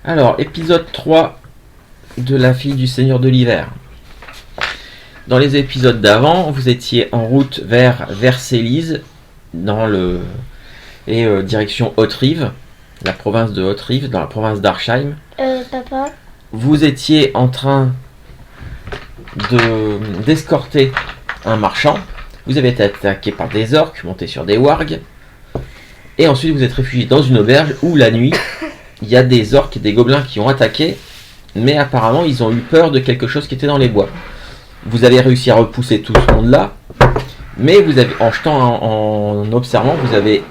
Alors, épisode 3 de La fille du Seigneur de l'hiver. Dans les épisodes d'avant, vous étiez en route vers Vercellise, direction Haute-Rive, la province de Haute-Rive, dans la province d'Arsheim. Papa. Vous étiez en train d'escorter un marchand. Vous avez été attaqué par des orques, monté sur des wargs. Et ensuite, vous êtes réfugié dans une auberge où, la nuit, il y a des orques et des gobelins qui ont attaqué. Mais apparemment, ils ont eu peur de quelque chose qui était dans les bois. Vous avez réussi à repousser tout ce monde-là. Mais vous avez, en observant, vous avez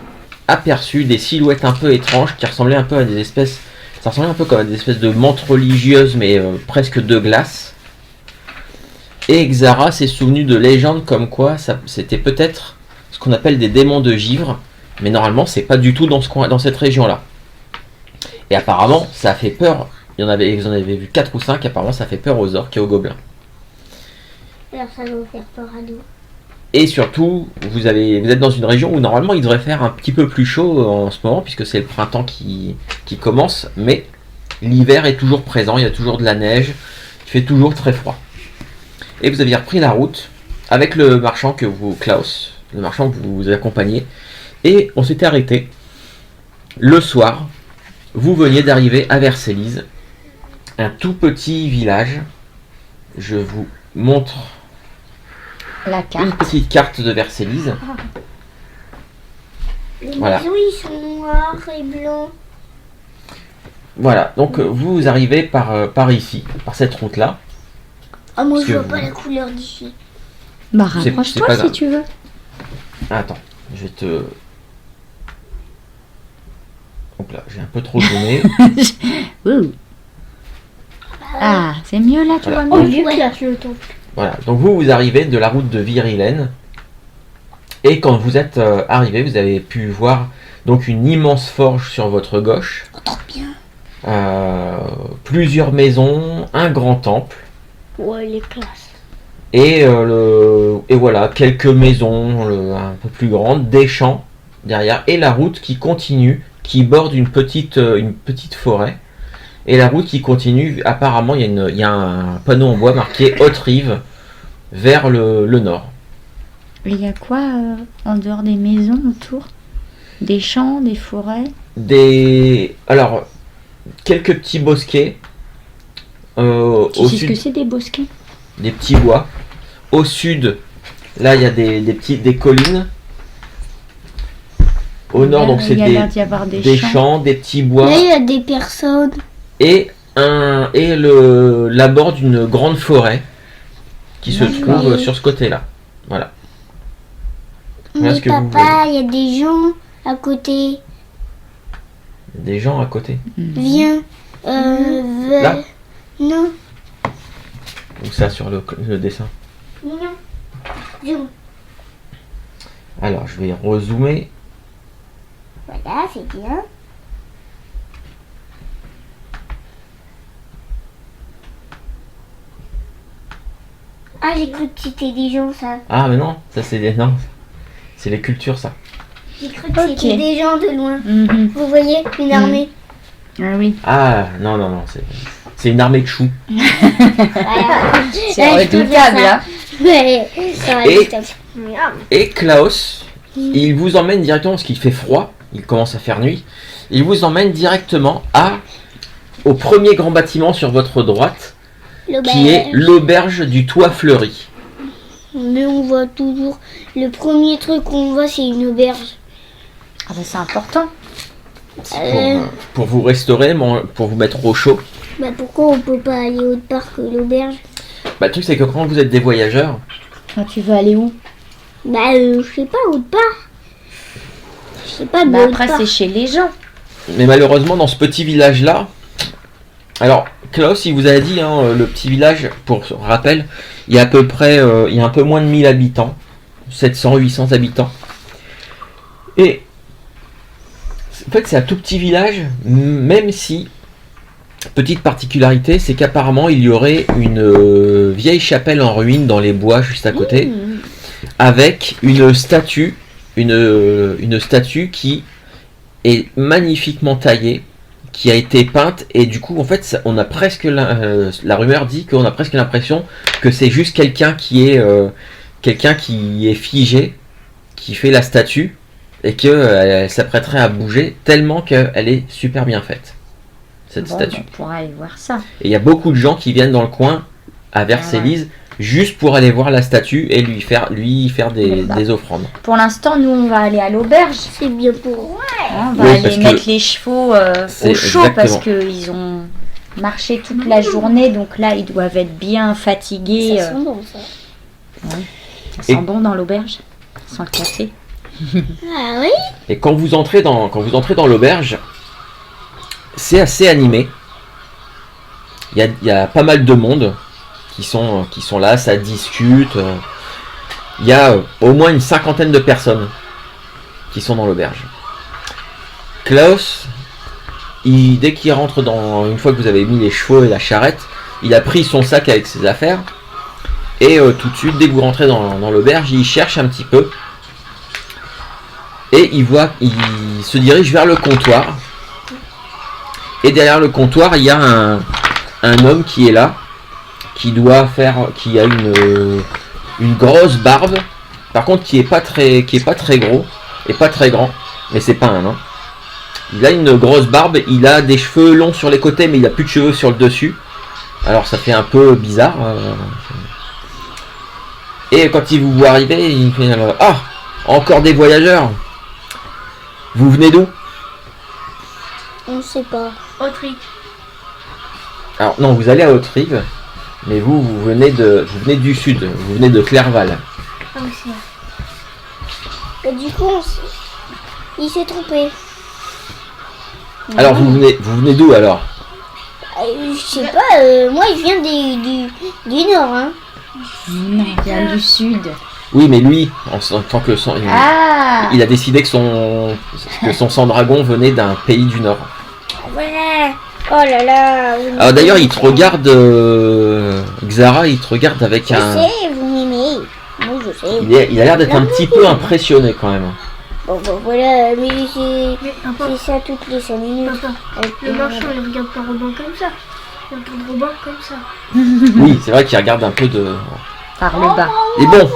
aperçu des silhouettes un peu étranges qui ressemblaient un peu à des espèces... Ça ressemblait un peu comme à des espèces de mantes religieuses, mais presque de glace. Et Xara s'est souvenu de légendes comme quoi c'était peut-être ce qu'on appelle des démons de givre. Mais normalement, c'est pas du tout dans cette région-là. Et apparemment, ça a fait peur. Vous en avez vu 4 ou 5, apparemment, ça fait peur aux orques et aux gobelins. Alors ça va vous faire peur à nous. Et surtout, vous êtes dans une région où normalement il devrait faire un petit peu plus chaud en ce moment, puisque c'est le printemps qui commence, mais l'hiver est toujours présent, il y a toujours de la neige, il fait toujours très froid. Et vous aviez repris la route avec le marchand Klaus, le marchand que vous accompagnez, et on s'était arrêté le soir. Vous veniez d'arriver à Vercellise, un tout petit village. Je vous montre une petite carte de Vercellise. Les Voilà. maisons, ils sont noirs et blancs. Voilà, donc vous arrivez par ici, par cette route-là. Ah, moi Parce je que vois pas la couleur d'ici. Bah c'est rapproche-toi pas si grave. tu veux. Attends, je vais te... Hop là, j'ai un peu trop zoomé. Ouh. Ah, c'est mieux là, tu Voilà. vois Oh, mieux. il éclaire le temps. Voilà, donc vous arrivez de la route de Virilène. Et quand vous êtes arrivé, vous avez pu voir donc une immense forge sur votre gauche. Oh, trop bien. Plusieurs maisons, un grand temple. Ouais, il est classe. Et voilà, quelques maisons un peu plus grandes, des champs derrière, et la route qui continue, qui borde une petite forêt. Et la route qui continue, apparemment, il y a un panneau en bois marqué Haute-Rive vers le nord. Il y a quoi en dehors des maisons autour? Des champs, des forêts? Alors, quelques petits bosquets. Tu Au sais ce sud, que c'est des bosquets? des petits bois. Au sud, là, il y a des collines. Au nord, donc c'est il y a l'air d'y avoir des champs. champs, des petits bois. Là, il y a des personnes. Et l'abord d'une grande forêt qui se trouve sur ce côté-là. Voilà. Voilà Mais ce que vous papa, il y a des gens à côté. Des gens à côté. Viens. Là Non. Ou ça sur le dessin. Non. Zoom. Alors, je vais rezoomer. Voilà, c'est bien. Ah, j'ai cru que c'était des gens, ça. Ah, mais non, ça c'est non, c'est les cultures, ça. J'ai cru que c'était des gens de loin. Mhm. Vous voyez, une armée. Ah oui. Ah, non, c'est une armée de choux. Voilà. C'est redoutable là. Mais ça va Et- être top. Et Klaus, il vous emmène directement, parce qu'il fait froid, il commence à faire nuit, il vous emmène directement au premier grand bâtiment sur votre droite, qui est l'auberge du Toit Fleuri. Mais on voit toujours. Le premier truc qu'on voit, c'est une auberge. Ah bah c'est important. Pour vous restaurer, pour vous mettre au chaud. Bah pourquoi on peut pas aller autre part que l'auberge? Bah, le truc, c'est que quand vous êtes des voyageurs, Ah, tu veux aller où? Bah je sais pas, autre part. Je sais pas, mais Bah autre après part. c'est chez les gens. mais malheureusement, dans ce petit village-là, alors, Klaus, il vous a dit, hein, le petit village, pour rappel, il y a à peu près, il y a un peu moins de 1000 habitants, 700, 800 habitants. Et, en fait, c'est un tout petit village, même si, petite particularité, c'est qu'apparemment, il y aurait une vieille chapelle en ruine dans les bois juste à côté, avec une statue qui est magnifiquement taillée, qui a été peinte et du coup en fait on a presque la rumeur dit qu'on a presque l'impression que c'est juste quelqu'un qui est figé, qui fait la statue et qu'elle s'apprêterait à bouger tellement qu'elle est super bien faite cette statue. On pourra aller voir ça. Et il y a beaucoup de gens qui viennent dans le coin à Vercellise juste pour aller voir la statue et lui faire des offrandes. Pour l'instant, nous, on va aller à l'auberge. C'est bien pour. On va Oui, aller parce mettre les chevaux au chaud exactement. parce qu'ils ont marché toute la journée. Donc là, ils doivent être bien fatigués. Ça sent bon, ça. Ça sent bon dans l'auberge. Sans le café. Ah oui. Et quand vous entrez dans l'auberge, c'est assez animé. Il y a pas mal de monde qui sont là, ça discute. Il y a au moins une 50aine de personnes qui sont dans l'auberge. Klaus, dès qu'il rentre une fois que vous avez mis les chevaux et la charrette, il a pris son sac avec ses affaires et tout de suite, dès que vous rentrez dans l'auberge, il cherche un petit peu et il se dirige vers le comptoir. Et derrière le comptoir, il y a un homme qui est là, qui a une grosse barbe, par contre qui est pas très gros et pas très grand, mais c'est pas un nain. Il a une grosse barbe, il a des cheveux longs sur les côtés, mais il a plus de cheveux sur le dessus. Alors ça fait un peu bizarre. Et quand il vous voit arriver, il fait ah, encore des voyageurs. Vous venez d'où? On sait pas. Autriche. Alors non, vous allez à Haute-Rive, mais vous venez du sud, vous venez de Clerval. Ah oui, c'est vrai. Et du coup, il s'est trompé. Alors vous venez d'où alors? Je sais pas, moi je viens du nord, hein. Non, il vient du sud. Oui, mais lui, en tant que il a décidé que son sang dragon venait d'un pays du nord. Voilà. Oh là là. Alors d'ailleurs, il te regarde, Xara, il te regarde avec Je sais, vous m'aimez. Moi je sais. Il a l'air d'être un petit peu impressionné quand même. Bon, voilà, mais c'est Papa, ça toutes les 5 minutes. papa, le marchand il regarde pas Robin comme ça. Il regarde Robin comme ça. Oui, c'est vrai qu'il regarde un peu de... Par le bas. Et bon,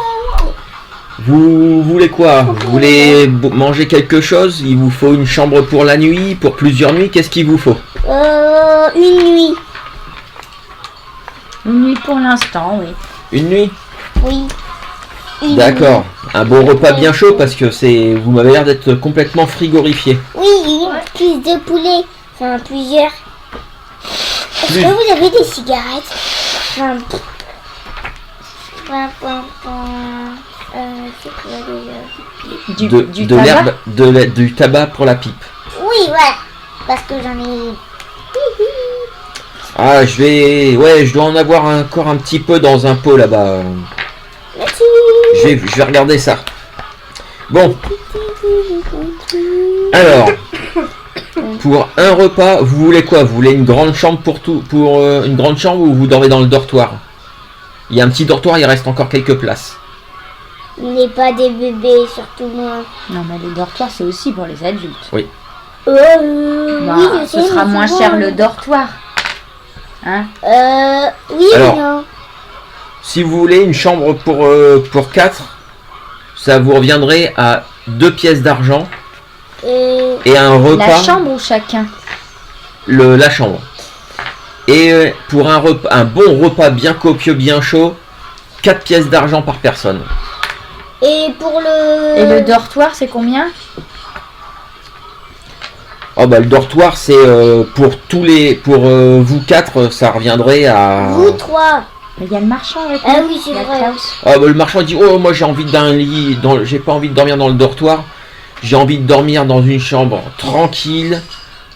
vous voulez quoi? Vous voulez manger quelque chose? Il vous faut une chambre pour la nuit, pour plusieurs nuits? Qu'est-ce qu'il vous faut? Une nuit. Une nuit pour l'instant, oui. Une nuit? Oui. Une D'accord. Un bon repas bien chaud parce que vous m'avez l'air d'être complètement frigorifié. nuit. Oui, une cuisse de poulet. Enfin, plusieurs. Est-ce Plus- que vous avez des cigarettes? Enfin, c'est quoi déjà? Du de tabac. l'herbe, du tabac pour la pipe. Oui, ouais. Parce que j'en ai... Ah, je dois en avoir encore un petit peu dans un pot là-bas. Merci. Je vais regarder ça. Bon, alors, pour un repas, vous voulez quoi? Vous voulez une grande chambre une grande chambre ou vous dormez dans le dortoir? Il y a un petit dortoir, il reste encore quelques places. On n'est pas des bébés, surtout moi. Non, mais les dortoirs, c'est aussi pour les adultes. Oui, Bah, je sais, ce sera mais moins souvent, cher le dortoir. Hein? Oui, Alors, non. Si vous voulez une chambre pour 4, ça vous reviendrait à 2 pièces d'argent et un repas. La chambre ou chacun? La chambre. Et pour un bon repas bien copieux, bien chaud, 4 pièces d'argent par personne. Et pour le... Et le dortoir, c'est combien? Oh bah le dortoir c'est pour vous 4 ça reviendrait à... Vous trois. Mais il y a le marchand avec Ah nous. oui, c'est Il y a vrai. Klaus. Ah bah le marchand dit oh moi j'ai envie d'un lit, j'ai pas envie de dormir dans le dortoir, j'ai envie de dormir dans une chambre tranquille,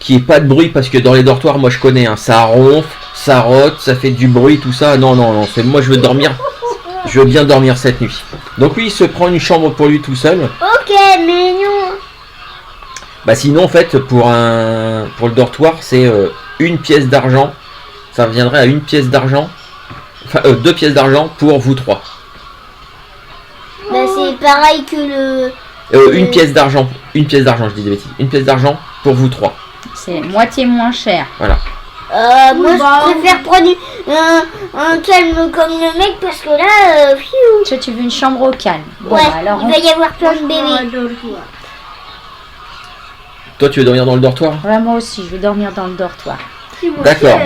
qui ait pas de bruit parce que dans les dortoirs moi je connais, hein, ça ronfle, ça rote, ça fait du bruit tout ça, non, moi je veux bien dormir cette nuit. Donc oui il se prend une chambre pour lui tout seul. Ok, mais non. Bah sinon en fait pour le dortoir c'est une pièce d'argent, ça reviendrait à une pièce d'argent, enfin 2 pièces d'argent pour vous 3. Bah c'est pareil que le... Une pièce d'argent, je dis des bêtises, une pièce d'argent pour vous 3. c'est moitié moins cher. Voilà. Moi, bah, je préfère prendre un calme comme le mec parce que là, fiou. Tu veux une chambre au calme. Bon, Ouais, alors il va y avoir plein de bébés. Toi, tu veux dormir dans le dortoir? Ouais, moi aussi, je vais dormir dans le dortoir. D'accord.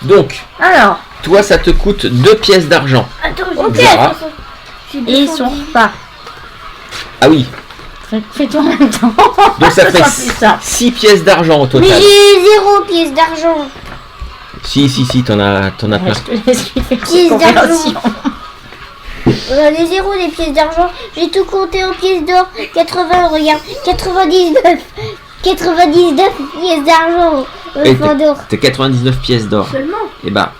Donc, Alors, toi, ça te coûte 2 pièces d'argent. Attends, Ok. j'ai Zara. et son repas. Ah oui. Fais-toi en même temps. Donc ça sera fait plus simple. 6 pièces d'argent au Mais total. j'ai 0 pièce d'argent. Si, t'en as plein. Ouais, je te laisse lui faire Pièces une conversion. J'en ai 0 des pièces d'argent. J'ai tout compté en pièces d'or. 80, regarde. 99. 99 pièces d'argent. Et Au fond d'or. T'as 99 pièces d'or. Seulement. Et bah,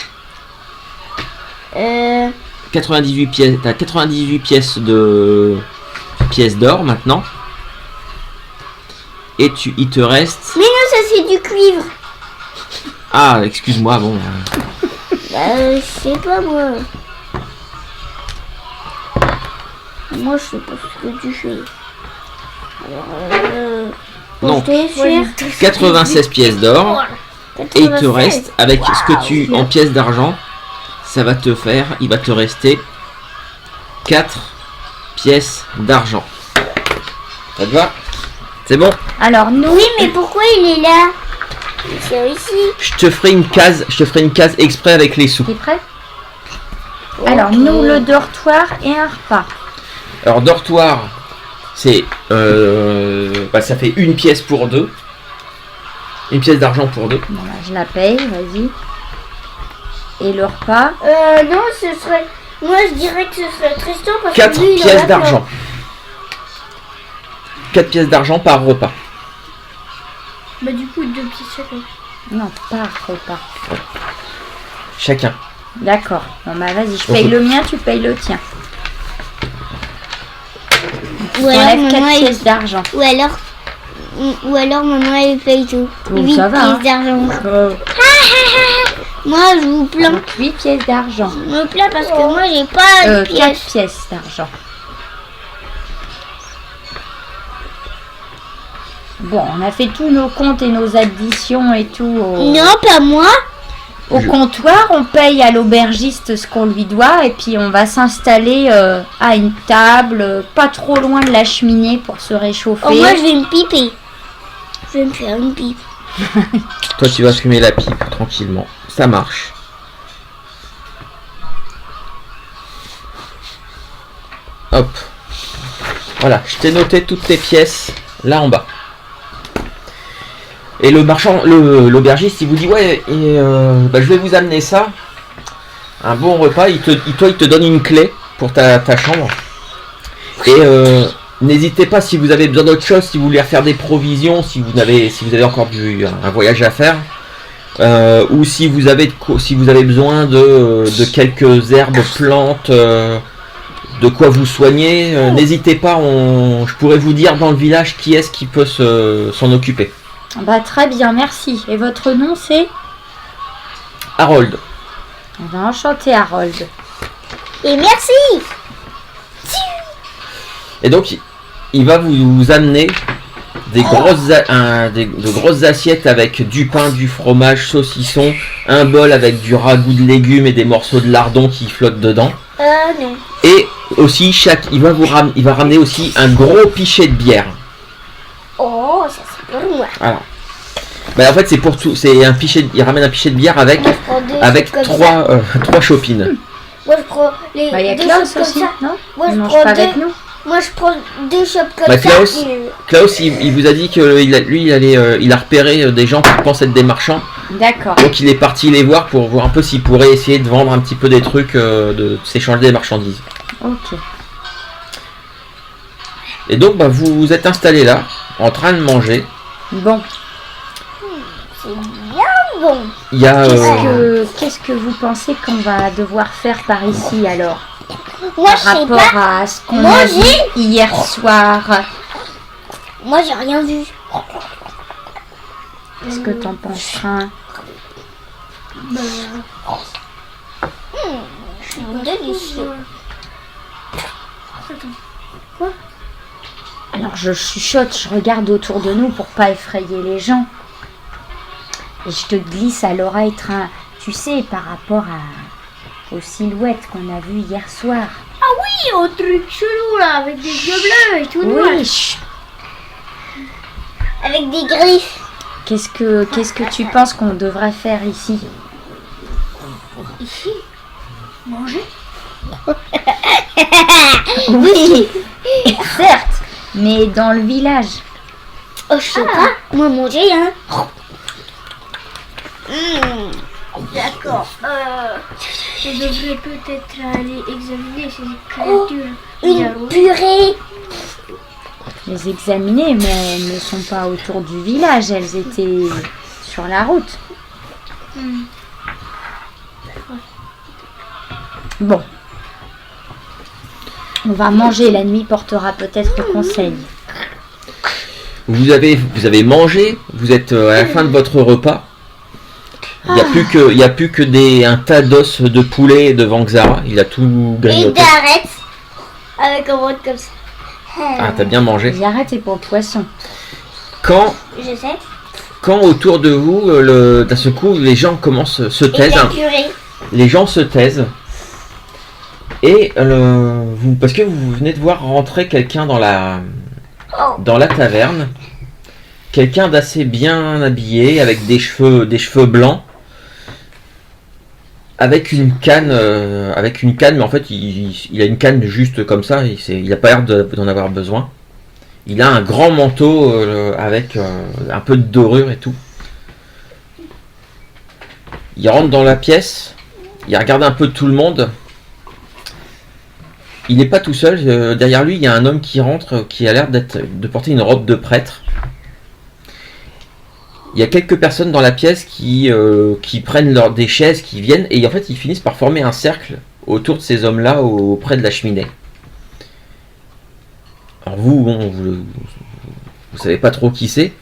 Euh, 98 pièces. T'as 98 pièces d'or maintenant. Et il te reste. Mais non, ça c'est du cuivre. Ah, excuse-moi, bon. Je sais pas moi. Moi je sais pas ce que tu fais. Alors, Non. je vais faire 96 pièces d'or. Et il te 96. reste, avec ce que tu en pièces d'argent, ça va te faire, il va te rester 4 pièces d'argent. Ça te va? C'est bon? Alors, nous, Oui, mais pourquoi il est là? C'est ici. Je te ferai une case exprès avec les sous. t'es prêt? Alors, Ok. nous, le dortoir et un repas. Alors dortoir, c'est ça fait une pièce pour deux. Une pièce d'argent pour deux. Bon, là, je la paye, vas-y. Et le repas, Non, ce serait. Moi je dirais que ce serait Tristan parce 4 que lui il en a pièces plein. d'argent. 4 pièces d'argent par repas. Bah du coup 2 pièces chacun. non, pas repas. Chacun. D'accord. Bon, bah, vas-y, je Donc, paye le mien, tu payes le tien. Ou alors, T'enlèves maman, 4 elle... pièces d'argent. ou alors maman elle paye tout. Bon, 8 ça va, hein. pièces d'argent. Moi je vous plains. Donc, 8 pièces d'argent. Je me plains parce que moi j'ai pas de 4 pièces. pièces d'argent. Bon, on a fait tous nos comptes et nos additions et tout Non, pas moi. au comptoir. On paye à l'aubergiste ce qu'on lui doit et puis on va s'installer à une table pas trop loin de la cheminée pour se réchauffer. Oh, moi je vais me piper. Je vais me faire une pipe. Toi tu vas fumer la pipe tranquillement. Ça marche. Hop. Voilà, je t'ai noté toutes tes pièces là en bas. Et le marchand, l'aubergiste, il vous dit ouais, je vais vous amener ça. Un bon repas, il te donne une clé pour ta chambre. Et n'hésitez pas si vous avez besoin d'autre chose, si vous voulez refaire des provisions, si vous avez encore un voyage à faire. Ou si vous avez besoin de quelques herbes, plantes, de quoi vous soigner, n'hésitez pas, je pourrais vous dire dans le village qui est-ce qui peut s'en occuper. Bah, très bien, merci. Et votre nom c'est? Harold. Eh ben, enchanté Harold. Et merci. Et donc il va vous amener de grosses assiettes avec du pain, du fromage, saucisson, un bol avec du ragoût de légumes et des morceaux de lardon qui flottent dedans. Non. Et aussi il va ramener aussi un gros pichet de bière. Oh, ça c'est pour moi. Voilà. Bah, en fait c'est pour tout, c'est un pichet, il ramène un pichet de bière avec Moi, je prends deux choses comme ça. trois chopines. Moi je prends les Bah, il y a deux Klaus choses comme aussi, ça. non? Moi Il je mange prends pas deux. avec nous. Moi je prends 2 chopes comme Bah, ça. Klaus, et- Klaus il vous a dit que il a repéré des gens qui pensent être des marchands. D'accord. Donc il est parti les voir pour voir un peu s'il pourrait essayer de vendre un petit peu des trucs, de s'échanger des marchandises. Ok. Et donc bah, vous êtes installés là, en train de manger. Bon. C'est bien bon. Il y a Qu'est-ce que vous pensez qu'on va devoir faire par ici alors? Moi Par je sais rapport pas. à ce qu'on Moi, a vu hier soir. Moi j'ai rien vu. Qu'est-ce que t'en penses, Train? Délicieux. Alors je chuchote, je regarde autour de nous pour pas effrayer les gens. Et je te glisse à l'oreille, tu sais, par rapport aux silhouettes qu'on a vues hier soir. Oui, au truc chelou là, avec des yeux bleus et tout noir. Oui, chut. Avec des griffes. Qu'est-ce que tu penses qu'on devrait faire ici? Ici, manger. Oui, certes, mais dans le village. Oh, je sais pas. Moi, manger, hein. D'accord. Je devrais peut-être aller examiner ces créatures. Une purée. Les examiner, mais elles ne sont pas autour du village, elles étaient sur la route. Bon. On va manger, la nuit portera peut-être conseil. Vous avez mangé, vous êtes à la fin de votre repas. Il n'y a plus que un tas d'os de poulet devant Xara. Il a tout Et grignoté. d'arrête. Avec un mode comme ça. Ah, t'as bien mangé. J'arrête et pour le poisson. Je sais. Quand autour de vous, d'un seul coup, les gens se Et taisent. la purée. Les gens se taisent. Et parce que vous venez de voir rentrer quelqu'un dans la taverne. Quelqu'un d'assez bien habillé, avec des cheveux blancs. Avec une canne, mais en fait il a une canne juste comme ça, il n'a pas l'air d'en avoir besoin. Il a un grand manteau avec un peu de dorure et tout. Il rentre dans la pièce, il regarde un peu tout le monde. Il n'est pas tout seul, derrière lui il y a un homme qui rentre qui a l'air de porter une robe de prêtre. Il y a quelques personnes dans la pièce qui prennent des chaises, qui viennent, et en fait ils finissent par former un cercle autour de ces hommes-là auprès de la cheminée. Alors vous savez pas trop qui c'est,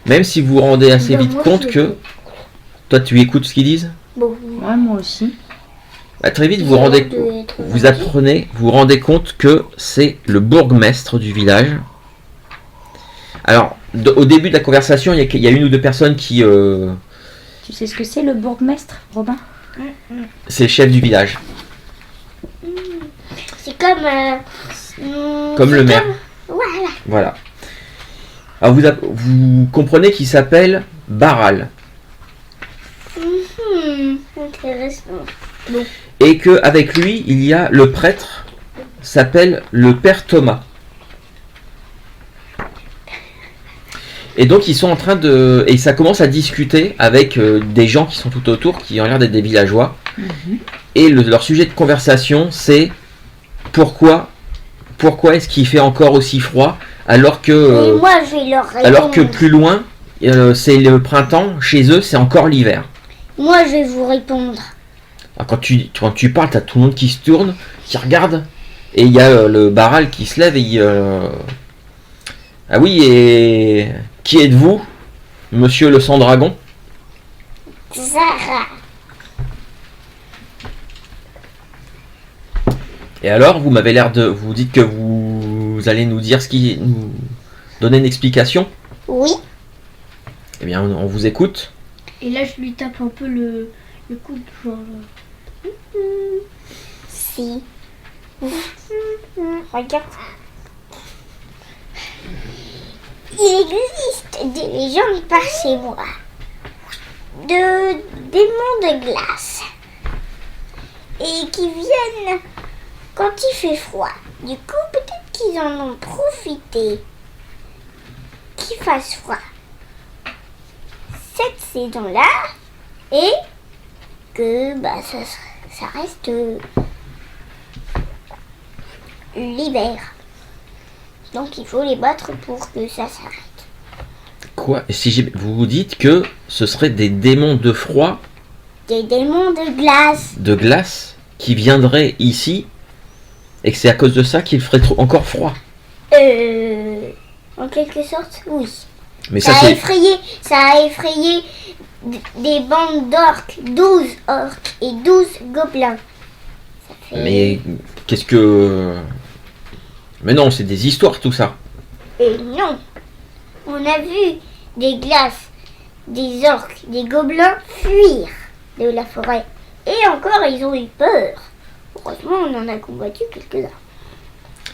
même si vous vous rendez assez vite compte que... Toi tu écoutes ce qu'ils disent ? Bon. Ouais, moi aussi. Bah, très vite vous vous rendez compte que c'est le bourgmestre du village. Alors, au début de la conversation, il y a une ou deux personnes qui... Tu sais ce que c'est le bourgmestre, Robin? C'est le chef du village. C'est comme... Comme le maire. Voilà. Voilà. Alors vous comprenez qu'il s'appelle Baral. Intéressant. Et qu'avec lui, il y a le prêtre, s'appelle le père Thomas. Et donc ils sont en train de... Et ça commence à discuter avec des gens qui sont tout autour, qui ont l'air d'être des villageois. Et leur sujet de conversation, c'est pourquoi est-ce qu'il fait encore aussi froid alors que... Et moi, je vais leur répondre. alors que plus loin, c'est le printemps, chez eux, c'est encore l'hiver. Moi, je vais vous répondre. Alors, quand tu parles, t'as tout le monde qui se tourne, qui regarde, et il y a le Baral qui se lève et ah oui, et qui êtes-vous, monsieur le sang-dragon? Zara. Et alors, vous m'avez l'air de... Vous dites que vous allez nous dire nous donner une explication? Oui. Eh bien, on vous écoute. Et là, je lui tape un peu le coude, genre... Si. Regarde. Il existe des légendes par chez moi. De démons de glace. Et qui viennent quand il fait froid. Du coup, peut-être qu'ils en ont profité. Qu'il fasse froid cette saison-là. Et que ça reste l'hiver. Donc il faut les battre pour que ça s'arrête. Quoi? Vous vous dites que ce seraient des démons de froid, Des démons de glace. de glace, qui viendraient ici, et que c'est à cause de ça qu'il ferait encore froid. En quelque sorte, oui. Mais Ça ça, a c'est... effrayé des bandes d'orques, 12 orques et 12 gobelins. Ça fait... Mais qu'est-ce que... Mais non, c'est des histoires tout ça. Et non, on a vu des glaces des orques, des gobelins fuir de la forêt. Et encore, ils ont eu peur. Heureusement, on en a combattu quelques-uns.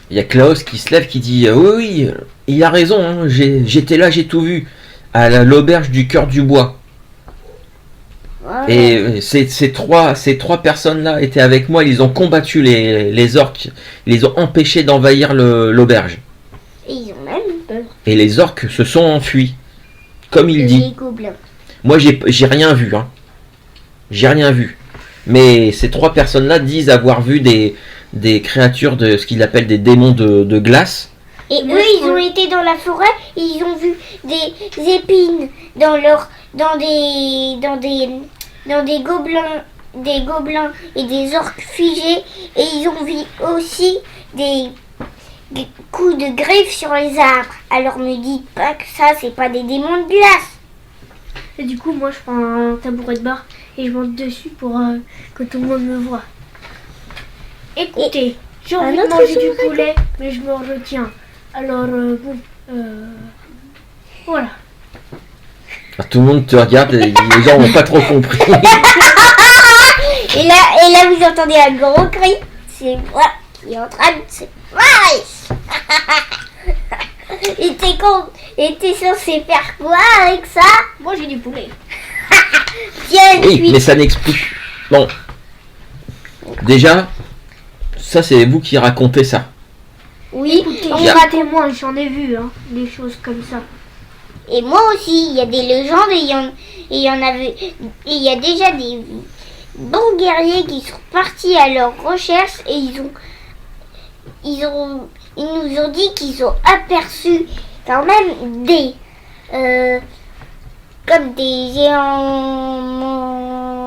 Il y a Klaus qui se lève qui dit oui, il a raison, hein, j'étais là, j'ai tout vu. À l'auberge du cœur du bois. Voilà. Et ces trois personnes-là étaient avec moi, ils ont combattu les orques, ils les ont empêchés d'envahir l'auberge. Et ils ont même eu peur. Et les orques se sont enfuis, comme il Et dit. les gobelins. Moi, j'ai rien vu, hein. J'ai rien vu. Mais ces trois personnes-là disent avoir vu des créatures de ce qu'il appelle des démons de glace. Et eux, ils ont été dans la forêt et ils ont vu des épines dans des gobelins et des orques figés. Et ils ont vu aussi des coups de griffes sur les arbres. Alors me dites pas que ça, c'est pas des démons de glace. Et du coup, moi, je prends un tabouret de bar et je monte dessus pour que tout le monde me voit. Écoutez, j'ai un envie de autre manger du sourire. poulet, mais je me retiens. Alors, voilà. Ah, tout le monde te regarde et les gens n'ont pas trop compris. Et là, vous entendez un gros cri. C'est moi qui est en train de se marier. Et t'es censé faire quoi avec ça? Moi, j'ai du poulet. Tiens, Oui, mais ça n'explique. Bon. Déjà, ça c'est vous qui racontez ça. Oui, Écoutez, on je y a- va- suis témoin, j'en ai vu, hein, des choses comme ça. Et moi aussi, il y a des légendes et il y en avait. Et il y a déjà des bons guerriers qui sont partis à leur recherche et ils nous ont dit qu'ils ont aperçu quand même comme des géants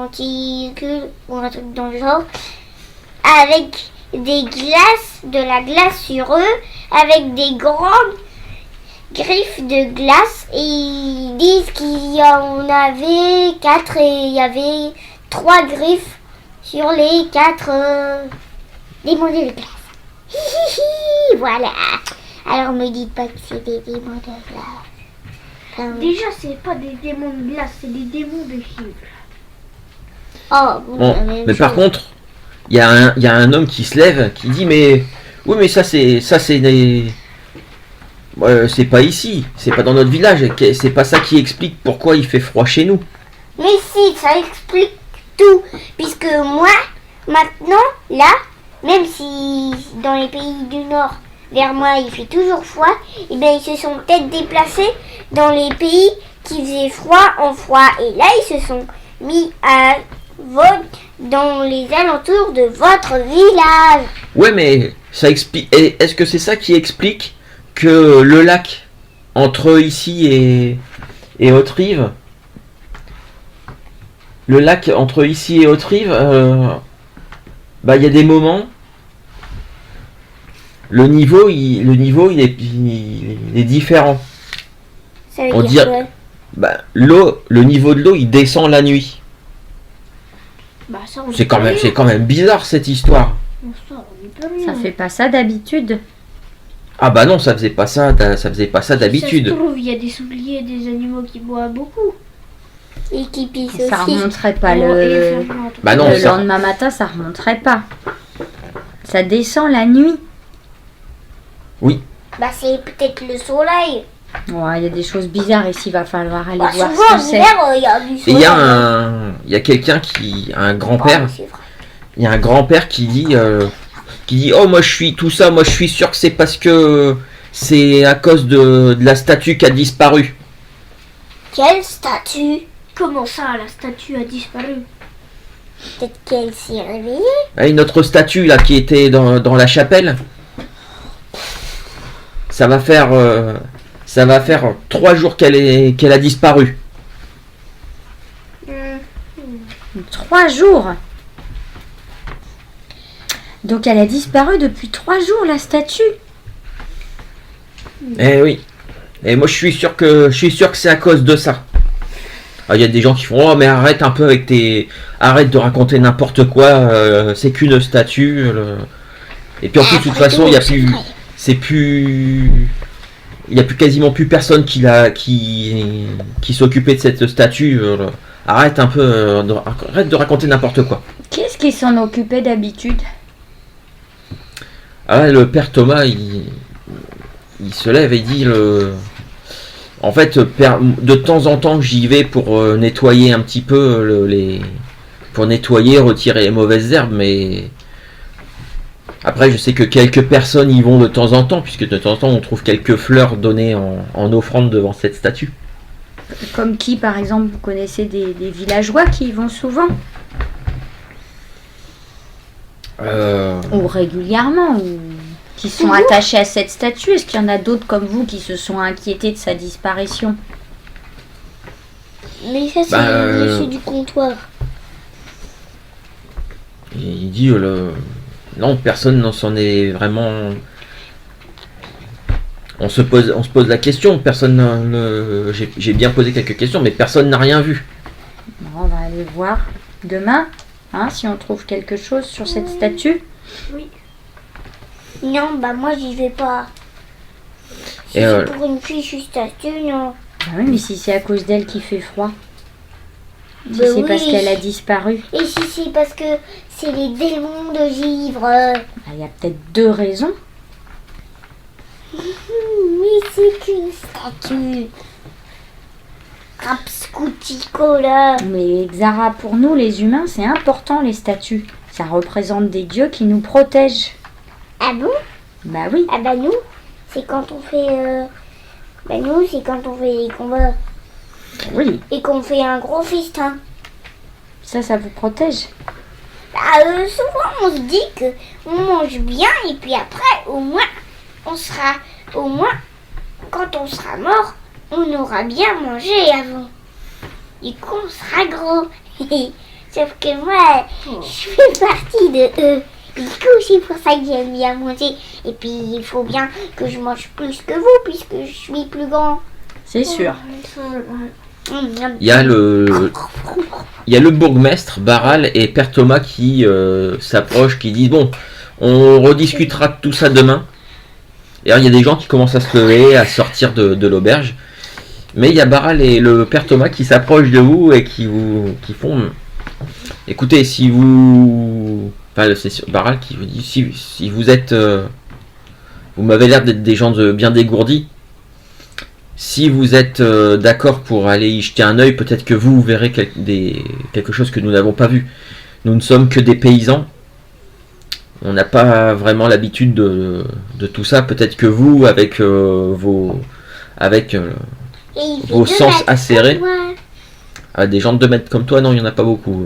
monticules ou un truc dans le genre, avec de la glace sur eux, avec des grandes griffes de glace, et ils disent qu'il y en avait 4 et il y avait 3 griffes sur les 4 démons de glace. Hi, hi, hi, voilà. Alors me dites pas que c'est des démons de glace. Enfin, Déjà, c'est pas des démons de glace, c'est des démons de fibres. oh, bon, Bon, la même mais par chose. contre, il y a un homme qui se lève qui dit mais oui mais ça c'est c'est pas ici, c'est pas dans notre village, c'est pas ça qui explique pourquoi il fait froid chez nous. Mais si, ça explique tout. Puisque moi, maintenant, là, même si dans les pays du Nord, vers moi, il fait toujours froid, et bien ils se sont peut-être déplacés dans les pays qui faisaient froid en froid. Et là, ils se sont mis dans les alentours de votre village. Ouais mais ça explique. Est-ce que c'est ça qui explique que le lac entre ici et Haute-Rive, le lac entre ici et Haute-Rive, bah il y a des moments, le niveau il est différent. Ça veut On dire dirait- quoi? Bah le niveau de l'eau il descend la nuit. Bah, ça, on C'est y peut quand même bizarre cette histoire. rien. Ça, on y peut rien. Ça fait pas ça d'habitude. Ah bah non ça faisait pas ça Ça se d'habitude. trouve, il y a des souliers et des animaux qui boivent beaucoup. Et qui pisse Ça aussi. remonterait pas Bon, et les le fermiers, en tout Bah cas. non, le ça- lendemain matin, ça remonterait pas. Ça descend la nuit. Bah c'est peut-être le soleil. Ouais, il y a des choses bizarres ici, va falloir aller Bah, voir souvent en ce que c'est. hiver, il y a du Et soleil. il y a quelqu'un qui un Ah, grand-père. c'est vrai. Il y a un grand-père qui dit oh moi je suis sûr que c'est parce que c'est à cause de la statue qui a disparu. Quelle statue? Comment ça, la statue a disparu? Peut-être qu'elle s'est réveillée. Ah, une autre statue là qui était dans la chapelle. Ça va faire 3 jours qu'elle a disparu. 3 jours. Donc elle a disparu depuis 3 jours, la statue. Eh oui. Et moi je suis sûr que c'est à cause de ça. Ah, il y a des gens qui font oh mais arrête un peu arrête de raconter n'importe quoi, c'est qu'une statue. Et puis en plus de toute Après façon tout, il y a c'est plus vrai. c'est plus il n'y a plus quasiment plus personne qui s'occupait de cette statue. Arrête un peu, arrête de raconter n'importe quoi. Qui est-ce qui s'en occupait d'habitude? Ah, le père Thomas, il se lève et il dit en fait, de temps en temps, j'y vais pour nettoyer un petit peu pour nettoyer, retirer les mauvaises herbes, mais après, je sais que quelques personnes y vont de temps en temps, puisque de temps en temps, on trouve quelques fleurs données en offrande devant cette statue. Comme qui, par exemple, vous connaissez des villageois qui y vont souvent? Ou régulièrement, ou qui sont attachés à cette statue? Est-ce qu'il y en a d'autres comme vous qui se sont inquiétés de sa disparition? Mais ça, c'est le monsieur du comptoir. Il dit non, personne n'en s'en est vraiment. On se pose la question. Personne j'ai bien posé quelques questions, mais personne n'a rien vu. Bon, on va aller voir demain, si on trouve quelque chose sur cette statue. Oui. Non, bah moi j'y vais pas. Si Et c'est pour une fichue statue, non. Ah oui, mais si c'est à cause d'elle qu'il fait froid. Si Bah c'est oui. parce qu'elle a disparu. Et si c'est parce que c'est les démons de givre. Il y a peut-être deux raisons. Mais c'est qu'une statue. Un pscoutico là. Mais Xara, pour nous les humains, c'est important les statues. Ça représente des dieux qui nous protègent. Ah bon? Bah oui. Ah bah nous, c'est quand on fait. Bah nous, c'est quand on fait les combats. Oui. Et qu'on fait un gros festin. Ça vous protège. Bah, souvent on se dit que on mange bien et puis après au moins quand on sera mort, on aura bien mangé avant. Du coup on sera gros. Sauf que moi, je fais partie de eux. Du coup c'est pour ça que j'aime bien manger. Et puis il faut bien que je mange plus que vous puisque je suis plus grand. C'est sûr. Il y a le bourgmestre Baral et père Thomas qui s'approchent, qui disent bon, on rediscutera de tout ça demain. Et alors il y a des gens qui commencent à se lever, à sortir de l'auberge. Mais il y a Baral et le père Thomas qui s'approchent de vous et qui font écoutez, si vous. Enfin, c'est Baral qui vous dit si vous êtes. Vous m'avez l'air d'être des gens bien dégourdis. Si vous êtes d'accord pour aller y jeter un œil, peut-être que vous verrez quelque chose que nous n'avons pas vu. Nous ne sommes que des paysans. On n'a pas vraiment l'habitude de tout ça. Peut-être que vous, avec vos sens acérés, des gens de 2 mètres comme toi, non, il n'y en a pas beaucoup.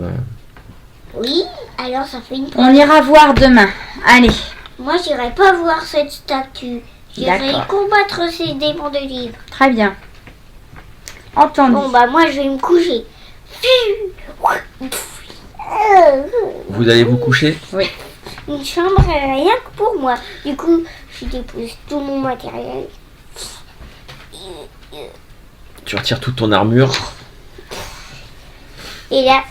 Oui, alors ça fait une On ira voir demain. Allez. Moi, j'irai pas voir cette statue. J'irai D'accord. combattre ces démons de livre. Très bien. Entendu. Bon, bah, moi, je vais me coucher. Vous allez vous coucher? Oui. Une chambre, rien que pour moi. Du coup, je dépose tout mon matériel. Tu retires toute ton armure. Et là,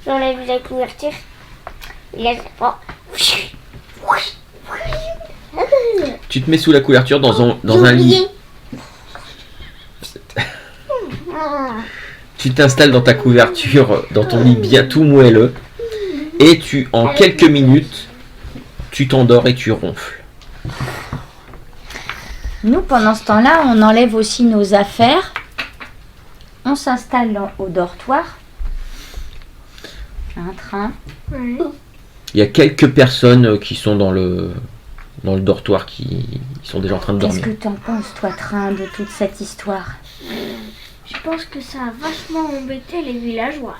j'enlève la couverture. Et là, je prends. Tu te mets sous la couverture dans un J'ai lit. oublié. Tu t'installes dans ta couverture, dans ton lit bien tout moelleux. Et en quelques minutes, tu t'endors et tu ronfles. Nous, pendant ce temps-là, on enlève aussi nos affaires. On s'installe au dortoir. Un train. Ouais. Il y a quelques personnes qui sont dans le dortoir qui sont déjà en train de Qu'est-ce dormir. que t'en penses, toi, train, de toute cette histoire? Je pense que ça a vachement embêté les villageois.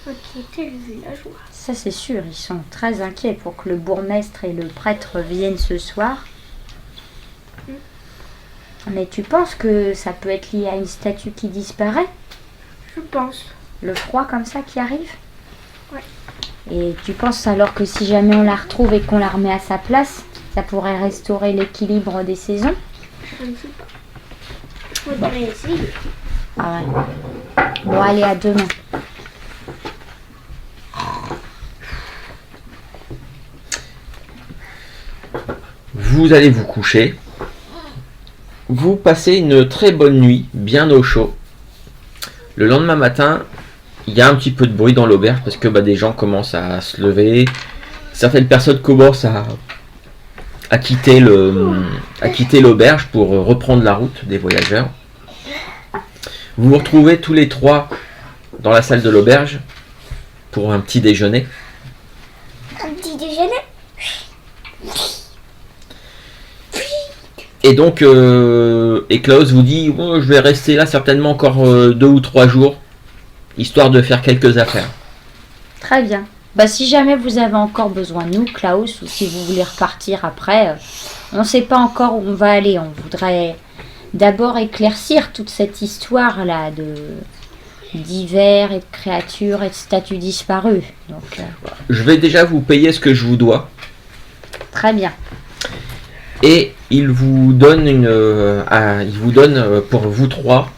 Inquiété les villageois. Ça, c'est sûr, ils sont très inquiets pour que le bourgmestre et le prêtre viennent ce soir. Mais tu penses que ça peut être lié à une statue qui disparaît? Je pense. Le froid comme ça qui arrive? Ouais. Et tu penses alors que si jamais on la retrouve et qu'on la remet à sa place, ça pourrait restaurer l'équilibre des saisons? Je ne sais pas. Faudrait essayer. Ah ouais. Bon, allez, à demain. Vous allez vous coucher. Vous passez une très bonne nuit, bien au chaud. Le lendemain matin, il y a un petit peu de bruit dans l'auberge parce que des gens commencent à se lever. Certaines personnes commencent à quitter l'auberge pour reprendre la route des voyageurs. Vous vous retrouvez tous les trois dans la salle de l'auberge pour un petit déjeuner. Un petit déjeuner. Et donc, et Klaus vous dit, oh, je vais rester là certainement encore 2 ou 3 jours, histoire de faire quelques affaires. Très bien. Si jamais vous avez encore besoin de nous, Klaus, ou si vous voulez repartir après, on ne sait pas encore où on va aller. On voudrait d'abord éclaircir toute cette histoire-là d'hiver et de créatures et de statues disparues. Donc, Je vais déjà vous payer ce que je vous dois. très bien. Et il vous donne pour vous trois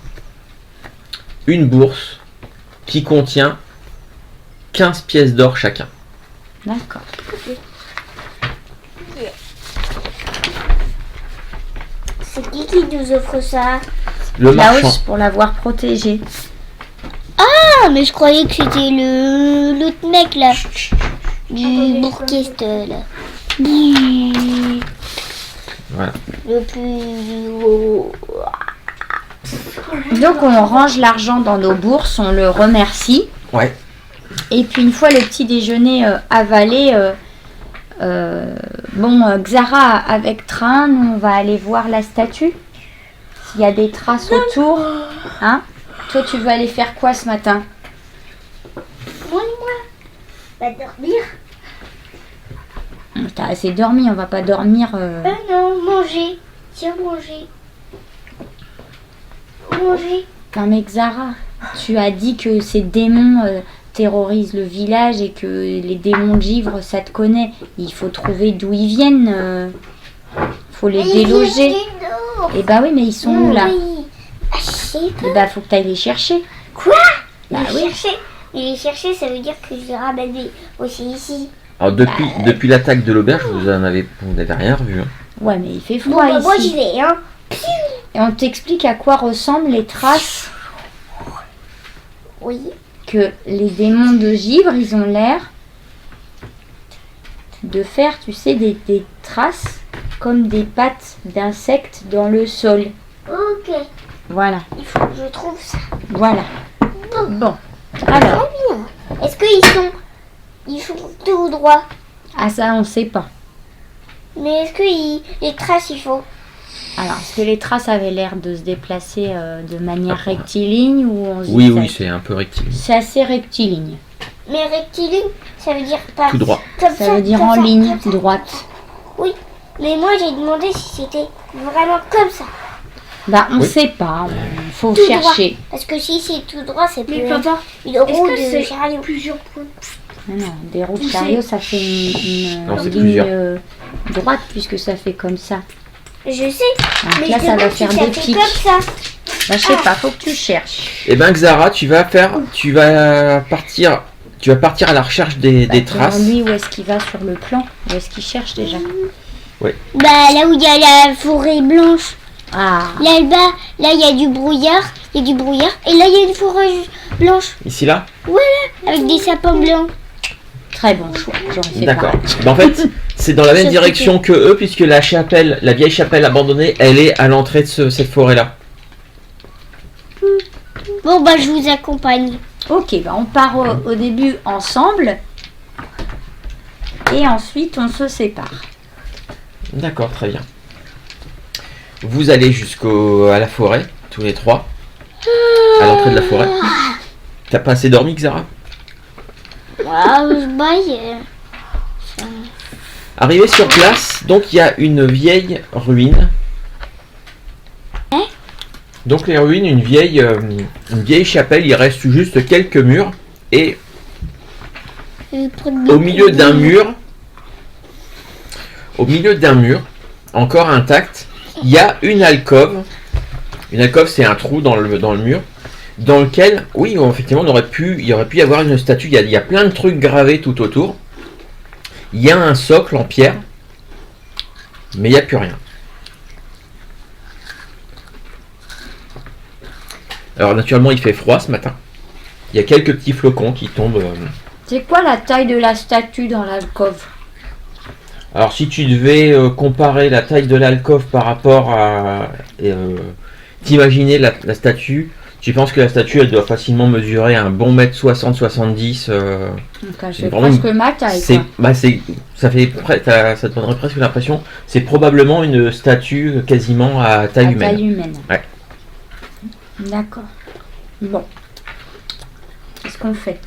une bourse qui contient 15 pièces d'or chacun. D'accord. C'est qui nous offre ça? Le Klaus, marchand. pour l'avoir protégé. Ah, mais je croyais que c'était l'autre mec là. Du bourquiste là. Voilà. Le plus haut. Donc on range l'argent dans nos bourses, on le remercie. Ouais. Et puis une fois le petit déjeuner avalé, Xara avec Train, nous on va aller voir la statue. S'il y a des traces autour. Hein? Toi tu veux aller faire quoi ce matin? Moi. Va dormir. T'as assez dormi, on va pas dormir. Non, manger. Tiens, manger. Manger. Non mais Xara, tu as dit que ces démons terrorisent le village et que les démons de givre, ça te connaît. Il faut trouver d'où ils viennent. Faut les déloger. Et oui, mais ils sont où là? Oui. Ah, je sais pas. Et faut que tu ailles les chercher. Quoi? Bah les oui. chercher. Mais les chercher, ça veut dire que je les ramène aussi ici. Alors depuis l'attaque de l'auberge, vous n'avez rien revu. Hein. Ouais, mais il fait Bon, froid moi j'y ici. vais, hein. Et on t'explique à quoi ressemblent les traces Oui. que les démons de givre, ils ont l'air de faire, tu sais, des traces comme des pattes d'insectes dans le sol. Ok. Voilà, Il faut que je trouve ça. voilà. Bon, alors, Très bien. Est-ce ils font tout droit? ça on sait pas. Mais est-ce que les traces, il faut? Alors, est-ce que les traces avaient l'air de se déplacer de manière rectiligne ou en Oui, zigzag? c'est un peu rectiligne. C'est assez rectiligne. Mais rectiligne, ça veut dire pas. Tout droit. Comme Ça veut dire comme en ça, ligne comme ça. droite. Oui. Mais moi, j'ai demandé si c'était vraiment comme ça. On Oui. sait pas, il faut Tout chercher. Parce que si c'est tout droit, c'est plus Mais papa, une roue est-ce que de c'est chariot. plusieurs points? Non, des roues de Tu sais- chariot, ça fait une Non, c'est ligne plusieurs. droite puisque ça fait comme ça. Je sais. Donc Mais là, je ça va demande faire si des ça fait pics. comme ça. Je sais pas, faut que tu cherches. Et Xara, tu vas partir à la recherche des traces. Lui, où est-ce qu'il va sur le plan? Où est-ce qu'il cherche déjà? Bah là où il y a la forêt blanche. Ah, Là-bas, là il y a du brouillard. Il y a du brouillard. Et là il y a une forêt blanche. Ici là. Avec des sapins blancs. très bon choix. J'aurais fait D'accord. pareil. En fait, c'est dans la même Sauf direction que eux, puisque la vieille chapelle abandonnée, elle est à l'entrée de cette forêt-là. Bon bah je vous accompagne. Ok, on part au début ensemble. Et ensuite, on se sépare. D'accord, très bien. Vous allez à la forêt, tous les trois, à l'entrée de la forêt. T'as pas assez dormi, Xara? Ah, je baille. Arrivé sur place, donc il y a une vieille ruine. Donc les ruines, une vieille chapelle, il reste juste quelques murs. Et au milieu d'un mur, encore intact, il y a une alcôve. Une alcôve, c'est un trou dans le mur, dans lequel, oui, effectivement, il y aurait pu y avoir une statue. Il y a plein de trucs gravés tout autour. Il y a un socle en pierre, mais il n'y a plus rien. Alors naturellement, il fait froid ce matin. Il y a quelques petits flocons qui tombent. C'est quoi la taille de la statue dans l'alcôve? Alors si tu devais comparer la taille de l'alcôve par rapport à... t'imaginer la statue, tu penses que la statue, elle doit facilement mesurer un bon mètre 60-70. Donc, c'est c'est vraiment presque ma taille. C'est, Quoi. bah c'est, ça fait, ça te donnerait presque l'impression. C'est probablement une statue quasiment à taille À humaine. taille humaine. Ouais. D'accord. Bon. Qu'est-ce qu'on fait?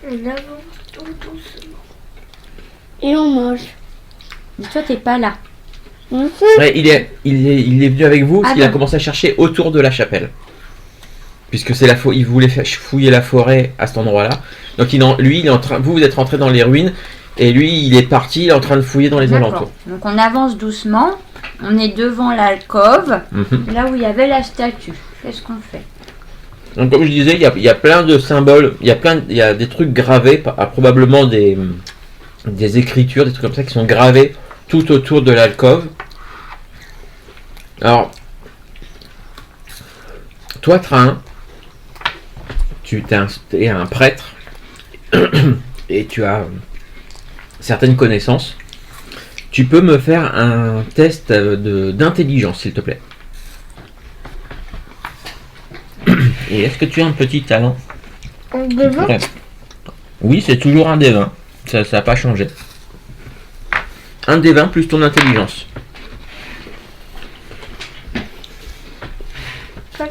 On avance tout doucement. Et on mange. Mais toi, t'es pas là. Ouais, il est venu avec vous parce Ah qu'il a bon. commencé à chercher autour de la chapelle. Puisque c'est il voulait fouiller la forêt à cet endroit-là. Donc lui, il est en train, vous êtes rentré dans les ruines et lui, il est parti, il est en train de fouiller dans les D'accord. alentours. Donc on avance doucement. On est devant l'alcôve, Mhm. là où il y avait la statue. Qu'est-ce qu'on fait? Donc comme je disais, il y a plein de symboles, il y a des trucs gravés, probablement des écritures, des trucs comme ça qui sont gravés tout autour de l'alcôve. Alors, toi, Train, tu es un prêtre et tu as certaines connaissances. Tu peux me faire un test d'intelligence, s'il te plaît. Et est-ce que tu as un petit talent? On devant. Ouais. Oui, c'est toujours un des 20. Ça n'a pas changé. Un des 20 plus ton intelligence. 4.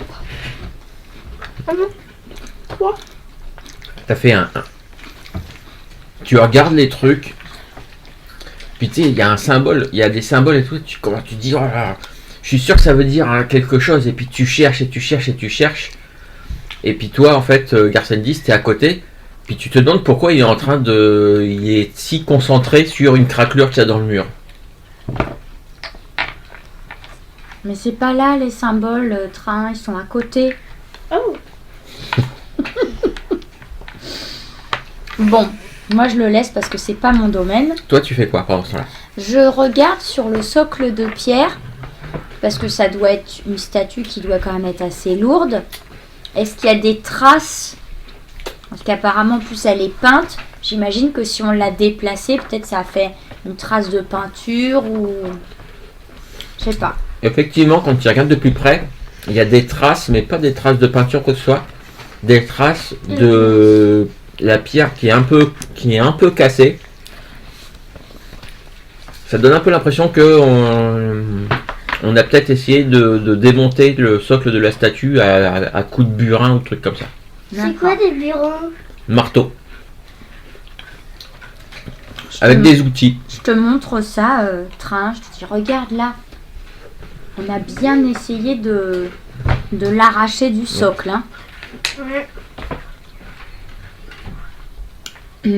Ah non. 3. T'as fait un 1. Tu regardes les trucs. Puis tu sais, il y a un symbole, il y a des symboles et tout. Tu te dis, oh là, je suis sûr que ça veut dire quelque chose. Et puis tu cherches et tu cherches et tu cherches. Et puis toi, en fait, Garsendis, t'es à côté. Puis tu te demandes pourquoi il est en train de. Il est si concentré sur une craquelure qu'il y a dans le mur. Mais c'est pas là les symboles, train, ils sont à côté. Oh. Bon, moi je le laisse parce que c'est pas mon domaine. Toi, tu fais quoi pendant ce temps-là? Je regarde sur le socle de pierre parce que ça doit être une statue qui doit quand même être assez lourde. Est-ce qu'il y a des traces? Parce qu'apparemment, plus elle est peinte, j'imagine que si on l'a déplacée, peut-être ça a fait une trace de peinture ou... Je sais pas. Effectivement, quand tu regardes de plus près, il y a des traces, mais pas des traces de peinture quoi que ce soit. Des traces de la pierre qui est un peu cassée. Ça donne un peu l'impression que on a peut-être essayé de démonter le socle de la statue à coups de burin ou truc comme ça. C'est quoi des bureaux? Marteau. Je Avec te- des outils. Je te montre ça, train. Je te dis, regarde là. On a bien essayé de l'arracher du socle. Hein. Ouais.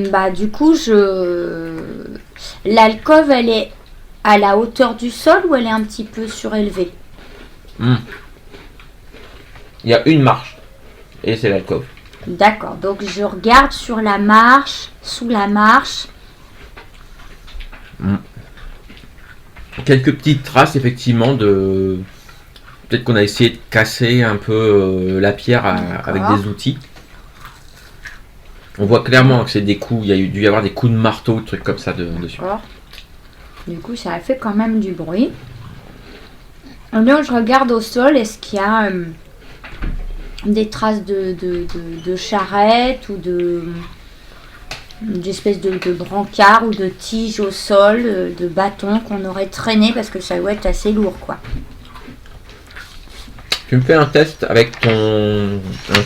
Bah du coup, l'alcôve, elle est à la hauteur du sol ou elle est un petit peu surélevée? Il y a une marche. Et c'est l'alcôve. D'accord, donc je regarde sur la marche, sous la marche. Quelques petites traces effectivement de... Peut-être qu'on a essayé de casser un peu la pierre avec des outils. On voit clairement que c'est des coups, il y a dû y avoir des coups de marteau, des trucs comme ça dessus. D'accord. Du coup, ça a fait quand même du bruit. Et là, je regarde au sol, est-ce qu'il y a des traces de charrette ou d'espèce de brancard ou de tige au sol, de bâton qu'on aurait traîné parce que ça doit être assez lourd, quoi. Tu me fais un test avec un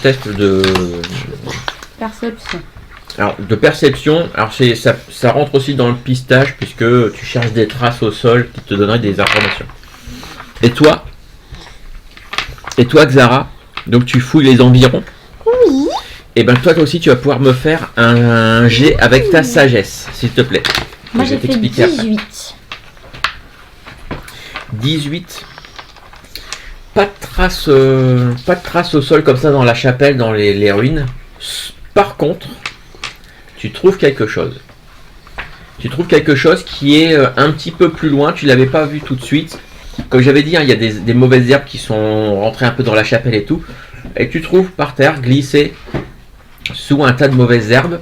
test de Perception. perception. Alors ça rentre aussi dans le pistage puisque tu cherches des traces au sol qui te donneraient des informations. Et toi, Xara, donc tu fouilles les environs. Oui. Et ben toi aussi tu vas pouvoir me faire un jet avec ta sagesse, s'il te plaît. Moi, Je j'ai vais fait t'expliquer après. 18. 18. Pas de traces au sol comme ça dans la chapelle, dans les ruines. Par contre, tu trouves quelque chose. Tu trouves quelque chose qui est un petit peu plus loin. Tu l'avais pas vu tout de suite. Comme j'avais dit, hein, il y a des mauvaises herbes qui sont rentrées un peu dans la chapelle et tout. Et tu trouves par terre, glissé sous un tas de mauvaises herbes,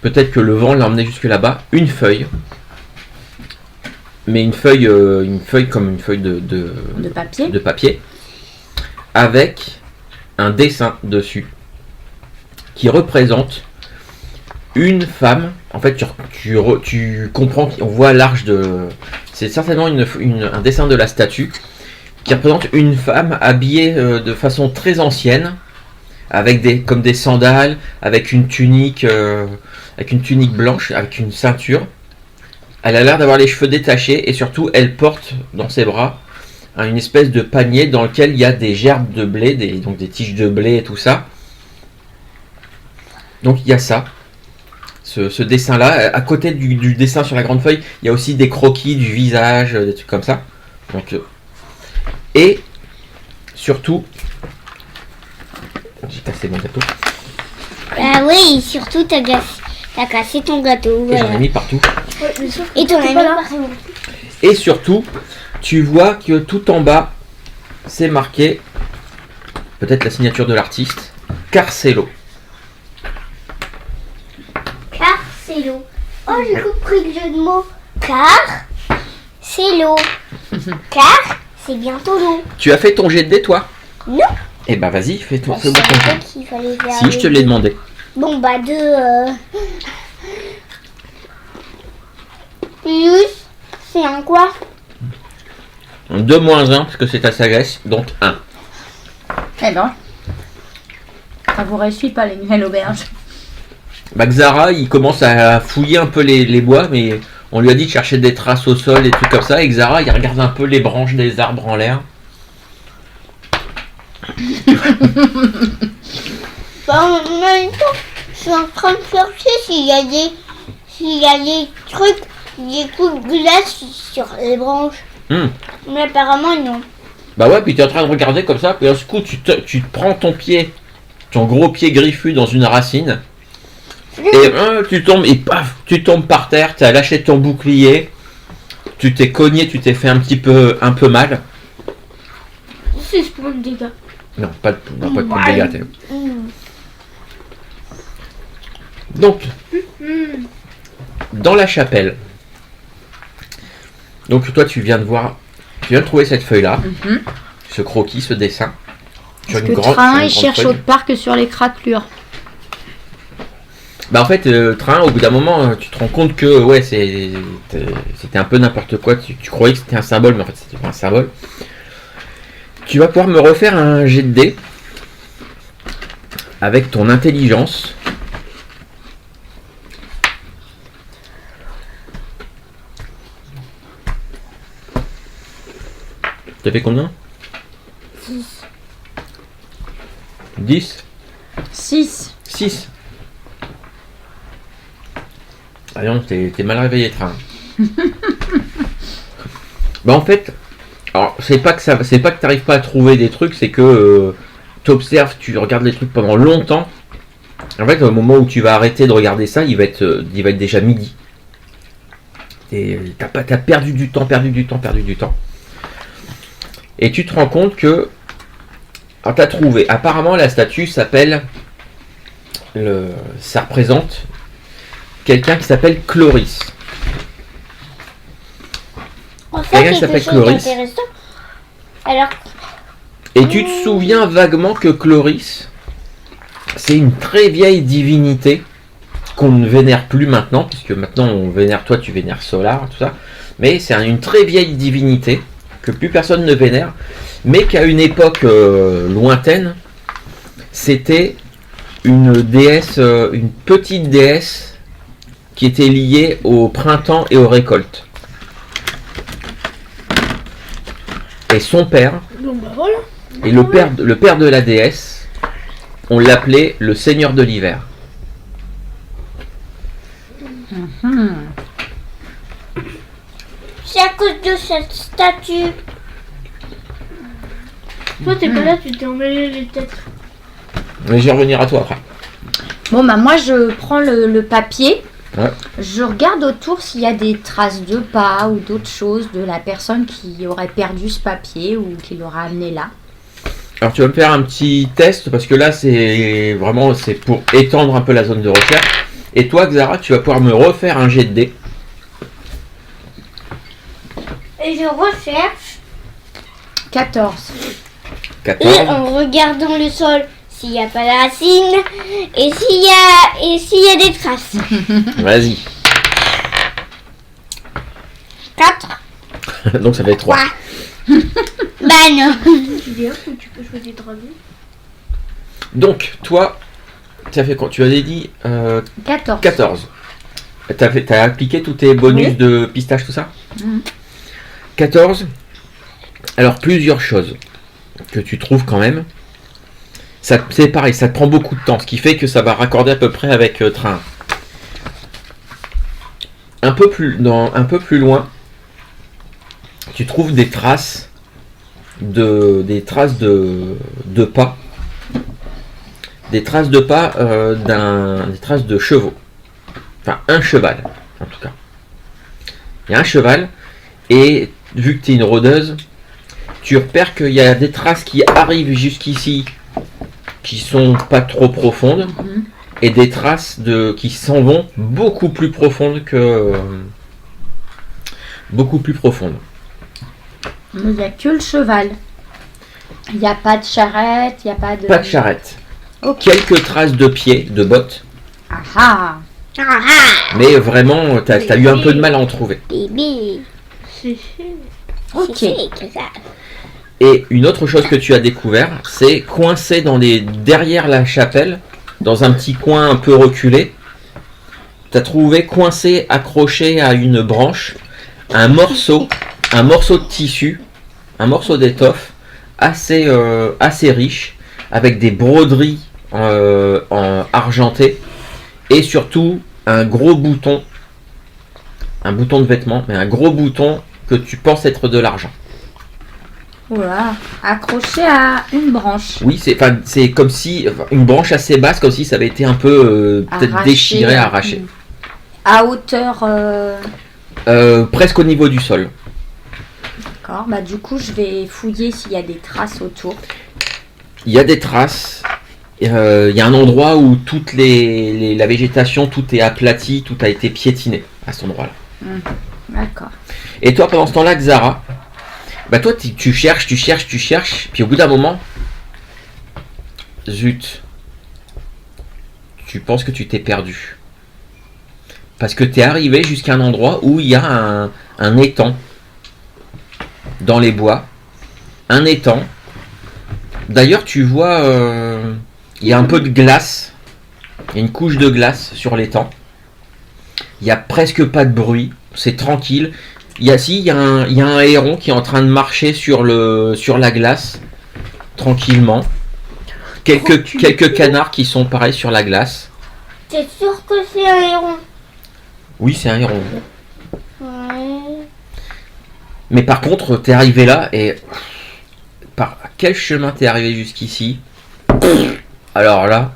peut-être que le vent l'a emmené jusque là-bas, une feuille. Mais une feuille comme une feuille De papier. Avec un dessin dessus qui représente une femme. En fait, tu comprends qu'on voit l'arche de... C'est certainement un dessin de la statue qui représente une femme habillée de façon très ancienne, avec comme des sandales, avec une tunique blanche, avec une ceinture. Elle a l'air d'avoir les cheveux détachés et surtout elle porte dans ses bras une espèce de panier dans lequel il y a des gerbes de blé, donc des tiges de blé et tout ça. Donc il y a ça, ce dessin-là. À côté du dessin sur la grande feuille, il y a aussi des croquis du visage, des trucs comme ça. Donc, et surtout, j'ai cassé mon gâteau. Ah oui, surtout t'as cassé ton gâteau. Et j'en ai mis partout. Ouais, mais sauf que Et ton t'es ami pas là. partout. Et surtout, tu vois que tout en bas, c'est marqué, peut-être la signature de l'artiste, Carcelo. Car c'est l'eau. Oh, j'ai compris le jeu de mots. Car c'est l'eau. Car c'est bientôt l'eau. Tu as fait ton jet de dés, toi? Non. Eh ben vas-y, fais-moi Je ton jet. savais qu'il fallait faire Si, je te l'ai demandé. Bon, bah, Plus, c'est un quoi? 2 moins 1, parce que c'est ta sagesse, donc 1. Eh ben, ça vous réussit pas les nouvelles auberges. Bah, Xara, il commence à fouiller un peu les bois, mais on lui a dit de chercher des traces au sol, des trucs comme ça, et Xara, il regarde un peu les branches des arbres en l'air. Bah, en même temps, je suis en train de chercher s'il y a des trucs, des coups de glace sur les branches. Mais apparemment, non. Bah ouais, puis tu es en train de regarder comme ça, puis d'un coup, tu te prends ton gros pied griffu dans une racine, et tu tombes, et paf, tu tombes par terre, tu as lâché ton bouclier, tu t'es cogné, tu t'es fait un peu mal. 6 points de dégâts. Non, pas de dégâts. t'es- Donc, dans la chapelle, donc toi tu viens de trouver cette feuille-là, ce croquis, ce dessin. Parce que Train, il cherche feuille. autre part que sur les craquelures. Bah en fait, Train, au bout d'un moment, tu te rends compte que ouais, c'était un peu n'importe quoi. Tu croyais que c'était un symbole, mais en fait c'était pas un symbole. Tu vas pouvoir me refaire un jet de dés avec ton intelligence. T'as fait combien? 10 6. 6. Ah non, t'es mal réveillé, Train. Bah en fait, alors c'est pas que t'arrives pas à trouver des trucs, c'est que t'observes, tu regardes les trucs pendant longtemps. En fait, au moment où tu vas arrêter de regarder ça, il va être déjà midi. Et t'as perdu du temps. Et tu te rends compte que, alors t'as trouvé, apparemment la statue s'appelle, ça représente quelqu'un qui s'appelle Chloris. On fait Quelqu'un qui quelque s'appelle chose Chloris. d'intéressant. Alors, Et tu te souviens vaguement que Chloris, c'est une très vieille divinité qu'on ne vénère plus maintenant, puisque maintenant on vénère, toi tu vénères Solar, tout ça, mais c'est une très vieille divinité que plus personne ne vénère, mais qu'à une époque lointaine, c'était une déesse, une petite déesse qui était liée au printemps et aux récoltes. Et son père, Bon bah voilà. et le père de la déesse, on l'appelait le seigneur de l'hiver. c'est à cause de cette statue. Toi t'es pas là, tu t'es emmêlé les têtes. Mais je vais revenir à toi après. Bon, bah moi je prends le papier Ouais. Je regarde autour s'il y a des traces de pas ou d'autres choses de la personne qui aurait perdu ce papier ou qui l'aurait amené là. Alors tu vas me faire un petit test parce que là c'est pour étendre un peu la zone de recherche. Et toi Xara, tu vas pouvoir me refaire un jet de dés. Et je recherche. 14. Et 14. en regardant le sol, s'il n'y a pas de racines et s'il y a des traces. Vas-y. 4. Donc ça fait 3. Bah non. Tu viens ou tu peux choisir dragon? Donc toi, tu as fait quoi? Tu avais dit 14. 14. T'as appliqué tous tes bonus Oui. de pistache, tout ça? Mhm. 14. Alors plusieurs choses que tu trouves quand même. C'est pareil, ça te prend beaucoup de temps, ce qui fait que ça va raccorder à peu près avec train. Un peu plus loin, tu trouves des traces de pas, des traces de pas des traces de chevaux. Enfin, un cheval, en tout cas. Il y a un cheval, et vu que tu es une rôdeuse, tu repères qu'il y a des traces qui arrivent jusqu'ici, qui sont pas trop profondes, Mhm. et des traces qui s'en vont beaucoup plus profondes que... beaucoup plus profondes. Il n'y a que le cheval. Il n'y a pas de charrette, il n'y a pas de... Pas de charrette. Ok. Quelques traces de pieds, de bottes, Ah ah. mais vraiment, t'as eu un peu de mal à en trouver. Bébé. C'est Ok. C'est que ça. Et une autre chose que tu as découvert, c'est coincé derrière la chapelle, dans un petit coin un peu reculé, tu as trouvé coincé, accroché à une branche, un morceau de tissu, un morceau d'étoffe assez riche, avec des broderies en argenté, et surtout un gros bouton, de vêtement, mais un gros bouton que tu penses être de l'argent. Voilà. Accroché à une branche. Oui, c'est comme si une branche assez basse, comme si ça avait été un peu peut-être Arraché. déchiré, arraché. À hauteur... Presque au niveau du sol. D'accord. Bah, du coup, je vais fouiller s'il y a des traces autour. Il y a des traces. Il y a un endroit où toute la végétation, tout est aplati, tout a été piétiné à cet endroit-là. D'accord. Et toi, pendant ce temps-là, Xara, bah toi, tu cherches, puis au bout d'un moment, zut, tu penses que tu t'es perdu. Parce que tu es arrivé jusqu'à un endroit où il y a un étang dans les bois. Un étang. D'ailleurs, tu vois, il y a un peu de glace. Il y a une couche de glace sur l'étang. Il n'y a presque pas de bruit. C'est tranquille. Il y a un héron qui est en train de marcher sur la glace. Tranquillement. Quelques canards qui sont pareils sur la glace. T'es sûr que c'est un héron? Oui, c'est un héron. Ouais. Mais par contre, t'es arrivé là et... Par quel chemin t'es arrivé jusqu'ici? Alors là...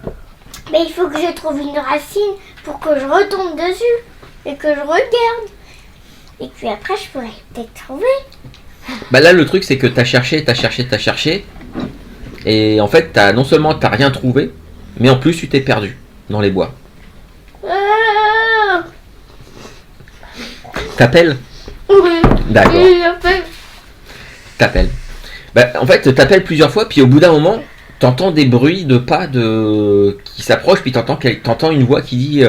Mais il faut que je trouve une racine pour que je retombe dessus et que je regarde. Et puis après, je pourrais peut-être trouver. Bah là, le truc, c'est que t'as cherché. Et en fait, non seulement t'as rien trouvé, mais en plus, tu t'es perdu dans les bois. Ah T'appelles? oui. D'accord, Il a fait- t'appelles. Bah, en fait, t'appelles plusieurs fois, puis au bout d'un moment, t'entends des bruits de pas qui s'approchent, puis t'entends une voix qui dit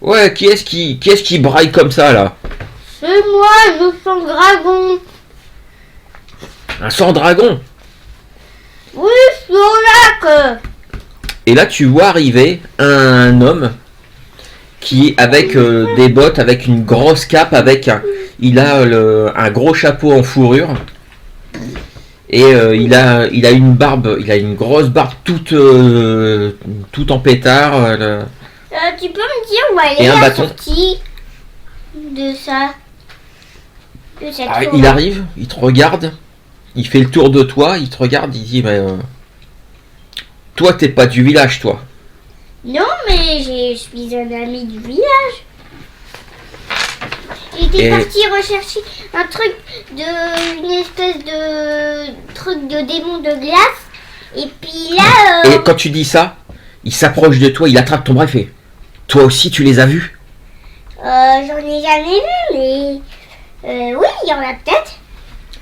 ouais, qui est-ce qui braille comme ça, là? C'est moi, le sang dragon. Un sang dragon! Oui, sur lac. Et là, tu vois arriver un homme qui, avec des bottes, avec une grosse cape, il a un gros chapeau en fourrure. Et il a une barbe, il a une grosse barbe toute en pétard. Tu peux me dire où elle Et est un la bâton. sortie de ça? De cette Ah, forêt. il arrive, il te regarde, il fait le tour de toi, il te regarde, il dit mais toi t'es pas du village, toi. Non, mais je suis un ami du village. J'étais Et- partie rechercher un truc une espèce de truc de démon de glace. Et puis là, Et quand tu dis ça, il s'approche de toi, il attrape ton bras et fait toi aussi tu les as vus? j'en ai jamais vu, mais oui, il y en a peut-être.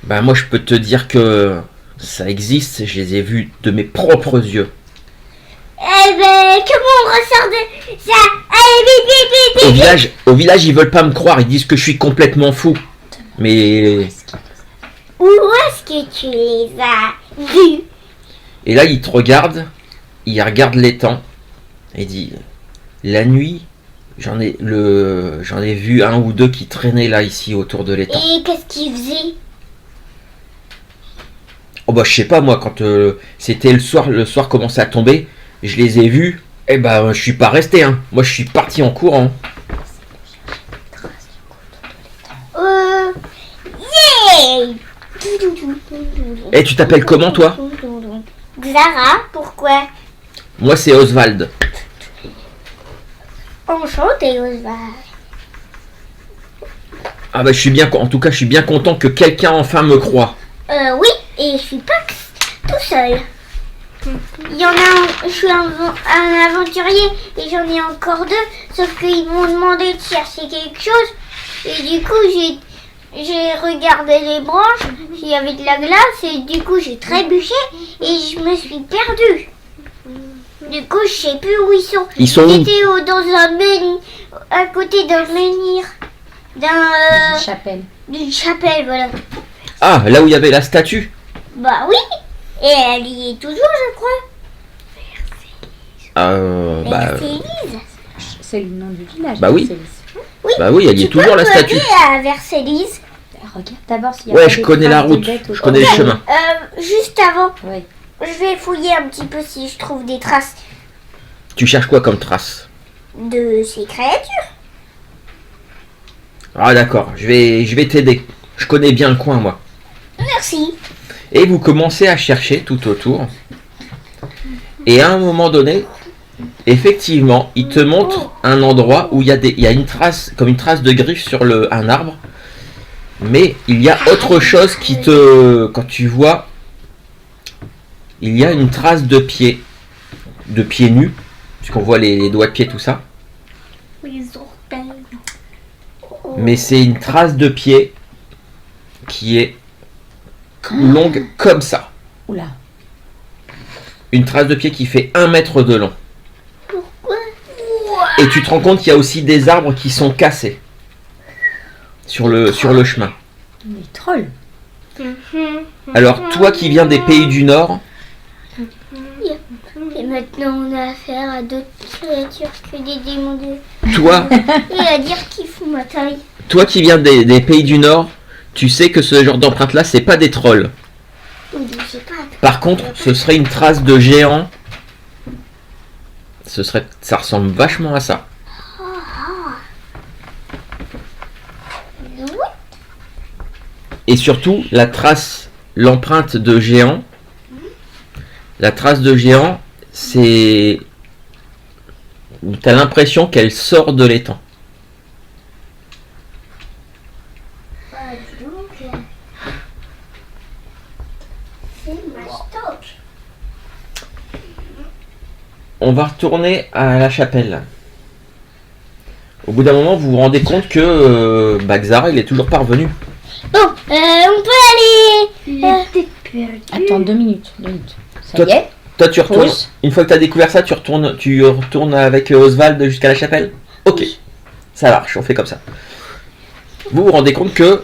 Bah moi je peux te dire que ça existe, je les ai vus de mes propres yeux. Eh ben, comment on ressort de ça? Allez, vite, vite, vite, vite. Au village ils veulent pas me croire, ils disent que je suis complètement fou. Mais... Où est-ce que tu les as vus? Et là il te regarde, il regarde l'étang et dit la nuit j'en ai vu un ou deux qui traînaient là ici autour de l'étang. Et qu'est-ce qu'ils faisaient? Oh bah je sais pas moi, quand c'était le soir commençait à tomber, je les ai vus, et bah je suis pas resté hein. Moi je suis parti en courant. Yeah! Et tu t'appelles comment toi? Xara, pourquoi? Moi c'est Oswald. Enchanté, Oswald. Ah bah je suis bien, en tout cas je suis bien content que quelqu'un enfin me croie. Oui, et je suis pas tout seul. Il y en a je suis un aventurier et j'en ai encore deux, sauf qu'ils m'ont demandé de chercher quelque chose et du coup j'ai regardé les branches, il y avait de la glace et du coup j'ai trébuché et je me suis perdue. Du coup je sais plus où ils sont. Ils sont où? J'étais dans un menhir, à côté d'un menhir, Une chapelle. d'une chapelle, voilà. Ah, là où il y avait la statue. Bah oui, et elle y est toujours, je crois. Bah Vercellise. C'est le nom du village. Bah oui. Vercellise. Bah oui, elle y est Tu peux toujours la me statue. mener à Vercellise. Regarde d'abord s'il y a Ouais, pas je des connais la traces de route, bêtes je autour. connais le chemin. Juste avant, Ouais. je vais fouiller un petit peu si je trouve des traces Tu cherches quoi comme trace? de ces créatures. Ah d'accord, je vais t'aider. Je connais bien le coin moi. Merci. Et vous commencez à chercher tout autour. Et à un moment donné, effectivement, il te montre un endroit où il y a une trace, comme une trace de griffe sur un arbre. Mais il y a autre chose qui te... Quand tu vois, il y a une trace de pied nus, puisqu'on voit les doigts de pied, tout ça. Les orteils. Mais c'est une trace de pied qui est longue comme ça. Oula. Une trace de pied qui fait 1 mètre de long. Pourquoi? Et tu te rends compte qu'il y a aussi des arbres qui sont cassés sur le chemin. Les trolls. Alors toi qui viens des pays du Nord, Et maintenant on a affaire à d'autres créatures que des démons de... toi Et à dire qu'ils font ma taille. qui viens des pays du Nord, tu sais que ce genre d'empreinte là, c'est pas des trolls. Ou je sais pas. Par contre, ce serait une trace de géant. Ça ressemble vachement à ça. Et surtout, l'empreinte de géant, c'est... T'as l'impression qu'elle sort de l'étang. Bah, dis donc. C'est mastoc. On va retourner à la chapelle. Au bout d'un moment, vous vous rendez compte que Xara, il est toujours pas revenu. Bon, on peut aller. Il était perdu. Attends 2 minutes. 2 minutes. Ça Toi, y est. Toi, tu retournes. Pause. Une fois que tu as découvert ça, tu retournes avec Oswald jusqu'à la chapelle. Ok, ça marche, on fait comme ça. Vous vous rendez compte que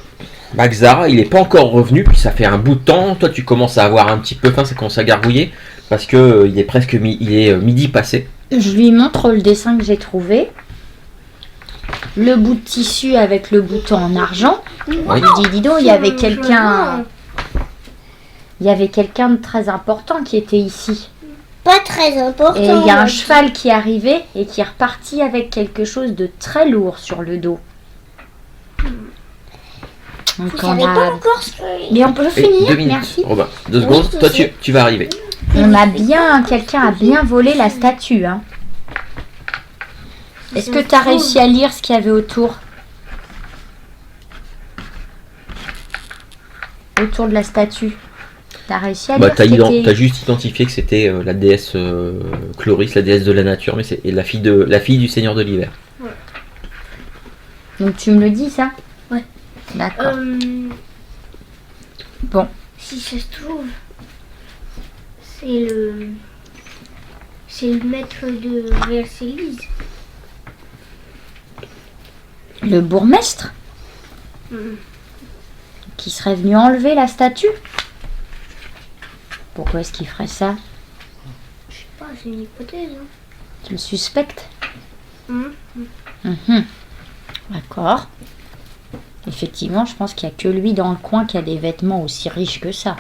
Xara, il n'est pas encore revenu, puis ça fait un bout de temps. Toi, tu commences à avoir un petit peu faim, ça commence à gargouiller, parce que il est presque midi passé. Je lui montre le dessin que j'ai trouvé. Le bout de tissu avec le bouton en argent. Oui. Je dis, dis donc, il y avait quelqu'un. Il y avait quelqu'un de très important qui était ici. Pas très important. Et il y a on un va cheval qui est arrivé et qui est reparti avec quelque chose de très lourd sur le dos. Donc Vous savez pas encore ce que... Mais on peut Et finir, 2 minutes, merci. Robin. 2 secondes, je toi sais. tu vas arriver. Quelqu'un a bien volé la statue. Hein. Est-ce que tu as réussi à lire ce qu'il y avait autour? autour de la statue. T'as réussi à Bah, dire t'as c'était... t'as juste identifié que c'était la déesse Chloris, la déesse de la nature, mais c'est et la fille du Seigneur de l'hiver. Donc tu me le dis ça? Ouais. D'accord. Bon. Si ça se trouve, c'est le maître de Versailles. Le bourgmestre qui serait venu enlever la statue? Pourquoi est-ce qu'il ferait ça? Je sais pas, c'est une hypothèse. Hein. Tu le suspectes? Mhm. Mhm. D'accord. Effectivement, je pense qu'il n'y a que lui dans le coin qui a des vêtements aussi riches que ça.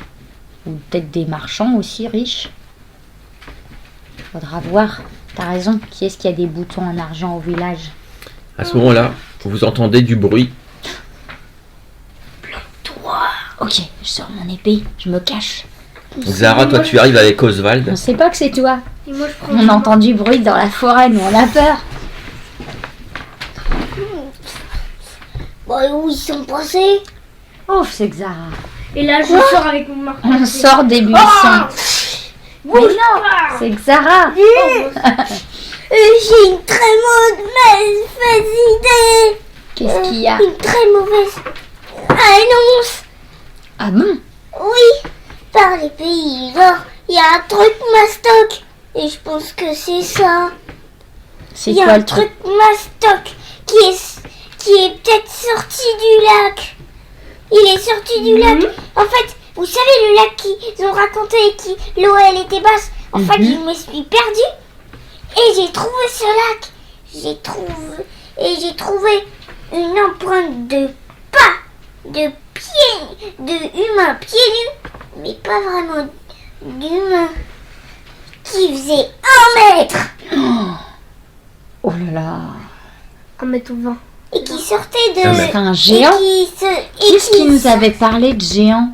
Ou peut-être des marchands aussi riches. Faudra voir. T'as raison. Qui est-ce qui a des boutons en argent au village? À ce moment-là, vous entendez du bruit. Ok, je sors mon épée, je me cache. Zara, toi tu arrives avec Oswald. On sait pas que c'est toi. Et moi, je prends On entend du bruit dans la forêt, nous on a peur. Bon, et où ils sont passés? Oh, c'est que Zara. Et là, je sors avec mon marteau. On sort des buissons. Mais non, c'est que Zara. J'ai une très mauvaise idée. Qu'est-ce qu'il y a? Une très mauvaise annonce. Ah bon? Oui, par les pays du Nord, il y a un truc mastoc. Et je pense que c'est ça. C'est Il y a quoi un le truc? mastoc qui est peut-être sorti du lac. Il est sorti du lac. En fait, vous savez le lac qu'ils ont raconté qui l'eau elle était basse. En fait, je me suis perdue et j'ai trouvé ce lac. J'ai trouvé une empreinte de pas, de pieds, de humains pieds nus, mais pas vraiment d'humains, qui faisait 1 mètre Oh là là. 1m20. et qui sortait de. C'est un géant? Qui est-ce qui nous avait parlé de géant?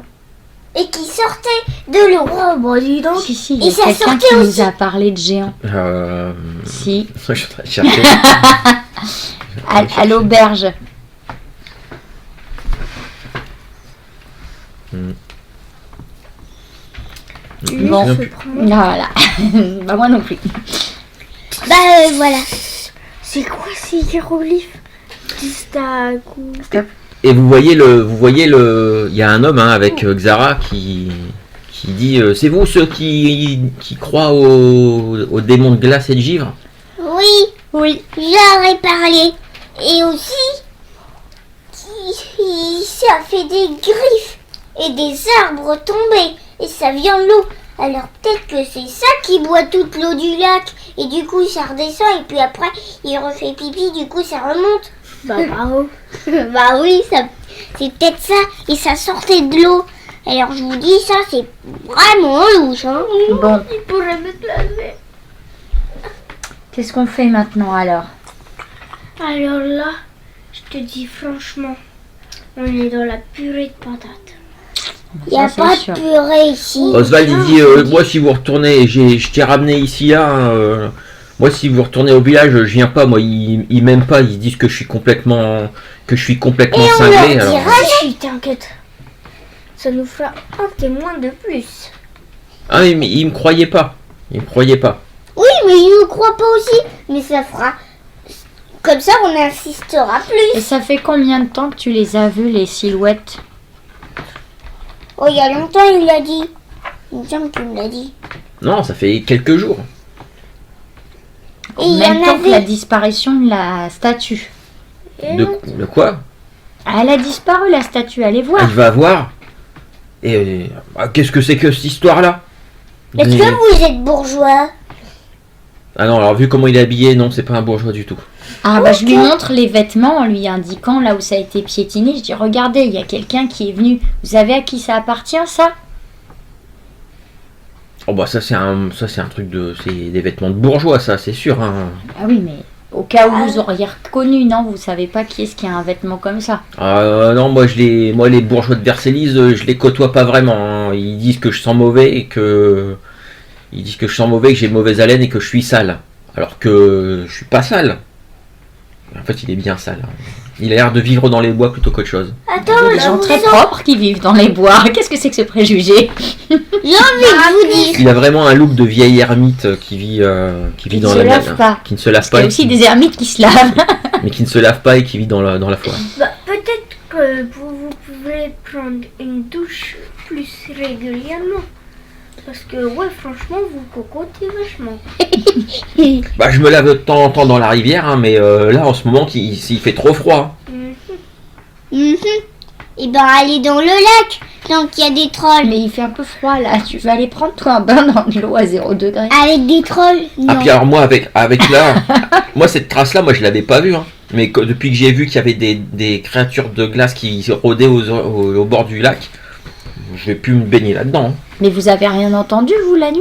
Et qui sortait de l'eau. Oh, bon, dis donc. Si, il Et y a ça quelqu'un sortait qui nous aussi. a parlé de géant. Si, Je suis en train de chercher. à l'auberge. Bon, Non. voilà. Bah moi non plus. Bah voilà. C'est quoi ces hiéroglyphes? Distaku. Et vous voyez il y a un homme avec Xara qui dit c'est vous ceux qui croient aux démons de glace et de givre? Oui, Oui. j'en ai parlé. Et aussi, ça fait des griffes et des arbres tombés. Et ça vient de l'eau. Alors peut-être que c'est ça qui boit toute l'eau du lac. Et du coup, ça redescend. Et puis après, il refait pipi. Du coup, ça remonte. Bah bravo. Bah oui, c'est peut-être ça. Et ça sortait de l'eau. Alors je vous dis, ça, c'est vraiment louche. Hein. Bon, Il pourrait me placer. qu'est-ce qu'on fait maintenant alors? Alors là, je te dis franchement, on est dans la purée de patates. Il n'y a Ça, c'est pas sûr. de purée ici. Oswald il dit moi si vous retournez, je t'ai ramené ici là. Moi si vous retournez au village, je viens pas. Moi ils m'aiment pas. Ils disent que je suis complètement Et on cinglé. leur Alors. dira. Si, t'inquiète. Ça nous fera un témoin de plus. Ah mais ils me croyaient pas. Ils me croyaient pas. Oui, mais ils ne croient pas aussi. Mais ça fera. Comme ça, on insistera Et plus. ça fait combien de temps que tu les as vus, les silhouettes? Oh, il y a longtemps, il l'a dit. Il me semble qu'il me l'a dit. Non, ça fait quelques jours. Et En il y même en temps que la avait. disparition de la statue. De quoi? Elle a disparu, la statue, allez voir. Il va voir. Et qu'est-ce que c'est que cette histoire là? Est-ce que vous êtes bourgeois? Ah non, alors vu comment il est habillé, non, c'est pas un bourgeois du tout. Ah bah je lui montre les vêtements en lui indiquant là où ça a été piétiné. Je dis regardez, il y a quelqu'un qui est venu. Vous savez à qui ça appartient ça? Oh bah ça c'est un truc c'est des vêtements de bourgeois ça, c'est sûr. Hein. Ah oui mais au cas où vous auriez reconnu, non? Vous savez pas qui est-ce qui a un vêtement comme ça? Non, moi les bourgeois de Versailles, je les côtoie pas vraiment. Hein. Ils disent que je sens mauvais et que j'ai mauvaise haleine et que je suis sale. Alors que je suis pas sale. En fait, il est bien sale. Hein. Il a l'air de vivre dans les bois plutôt qu'autre chose. Attends, Des gens très propres qui vivent dans les bois. Qu'est-ce que c'est que ce préjugé? j'ai envie de vous dire. Il a vraiment un look de vieille ermite qui vit dans se la lave neige, pas. qui ne se lave Il y pas, a et aussi qui- des ermites qui se lavent. mais qui ne se lave pas et qui vit dans la forêt. Peut-être que vous pouvez prendre une douche plus régulièrement. Parce que, ouais, franchement, vous cocotez vachement. Bah, je me lave de temps en temps dans la rivière, hein, mais là en ce moment il fait trop froid. Mhm. Et ben allez dans le lac, donc il y a des trolls. Mais il fait un peu froid là. Tu vas aller prendre toi un bain dans de l'eau à 0 degré. Avec des trolls, Ah non. puis alors moi avec là, moi cette trace là, moi je l'avais pas vue, hein. Mais depuis que j'ai vu qu'il y avait des créatures de glace qui rôdaient au bord du lac, je vais plus me baigner là-dedans, hein. Mais vous avez rien entendu vous la nuit?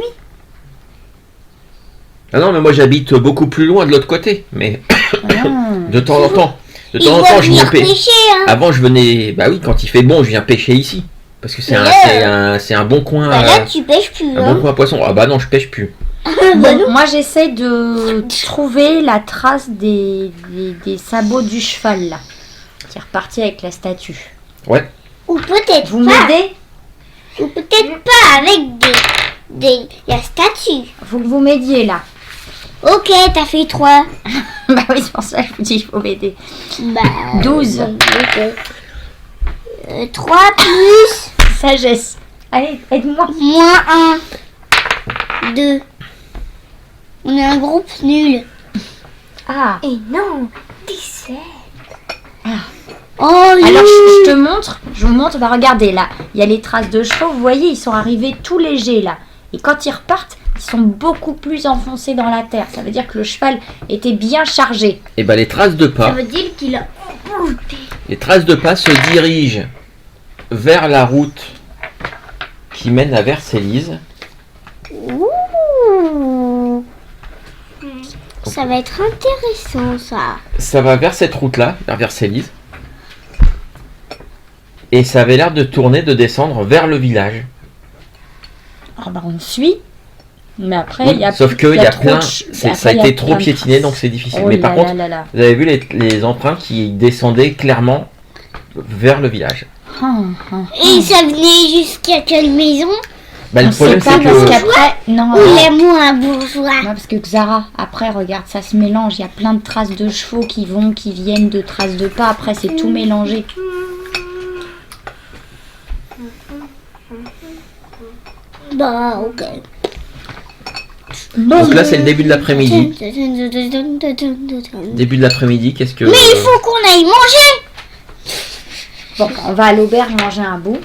Ah non mais moi j'habite beaucoup plus loin de l'autre côté, mais Ah. de temps en temps, Ils vont je viens venir pêcher. pêcher, hein. Avant je venais, bah oui, quand il fait bon, je viens pêcher ici parce que c'est un bon coin, Bah là tu pêches plus, un hein. bon coin à poisson. Ah bah non, je pêche plus. Bon, moi j'essaie de trouver la trace des sabots du cheval là, qui est reparti avec la statue. Ou peut-être Vous pas. m'aidez? Ou peut-être pas avec la statue. Faut que vous m'aidiez là. Ok, t'as fait 3. Bah oui, c'est pour ça que je vous dis il faut m'aider. Bah, 12. bon, ok. 3 plus Sagesse. Allez, aide-moi. moins 1. 2. On est un groupe nul. Ah, Et non, 17. Oh, alors nul. je vous montre, bah regardez là, il y a les traces de chevaux, vous voyez, ils sont arrivés tout légers là. Et quand ils repartent, ils sont beaucoup plus enfoncés dans la terre. Ça veut dire que le cheval était bien chargé. Et bah les traces de Ça pas, veut dire qu'il a emporté. se dirigent vers la route qui mène à Vercellise. Ouh. Ça va être intéressant ça. Ça va vers cette route-là, vers Vercellise. Et ça avait l'air de tourner, de descendre vers le village. Alors bah on suit. Mais après, Oui, il y a sauf qu'il y a trop plein, de ça après, a il y été trop plein de piétiné, traces. donc c'est difficile. Oh Mais là par là contre, là là. vous avez vu les empreintes qui descendaient clairement vers le village. Et ça venait jusqu'à quelle maison? Bah, le On problème sait c'est pas parce que qu'après, non, Ou il est moins bourgeois? ouais, parce que Xara, après regarde, ça se mélange. Il y a plein de traces de chevaux qui vont, qui viennent, de traces de pas. Après, c'est tout mélangé. Bah, ok. donc là c'est le début de l'après-midi. Mais Début de l'après-midi, qu'est-ce que il faut qu'on aille manger. Bon, on va à l'auberge manger un bout.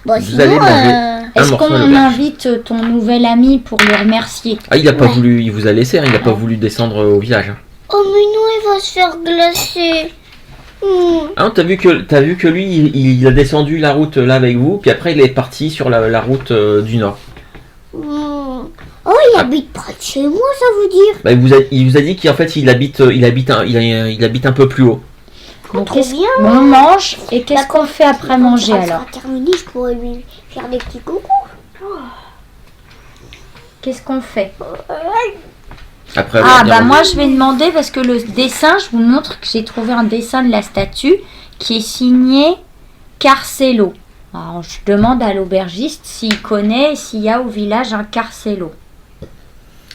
Bon, Vous sinon, allez manger. Est-ce morceau qu'on d'auberge. invite ton nouvel ami pour le remercier? Ah, il a pas Ouais. voulu, il vous a laissé, hein, il a pas voulu descendre au village, hein. Oh, mais non, il va se faire glacer. Ah, t'as vu que lui il a descendu la route là avec vous, puis après il est parti sur la route du nord. Oh, il habite près de chez moi, ça veut dire. Bah, il vous a dit qu'en fait il habite un peu plus haut. Donc, Trop bien. on mange et qu'est-ce D'accord. qu'on fait après manger Quand ça alors? sera terminé, je pourrais lui faire des petits coucous. Qu'est-ce qu'on fait? Après Ah avoir bien bah mangé. moi je vais demander parce que le dessin, je vous montre que j'ai trouvé un dessin de la statue qui est signé Carcelo. Alors je demande à l'aubergiste s'il connaît, s'il y a au village un Carcelo.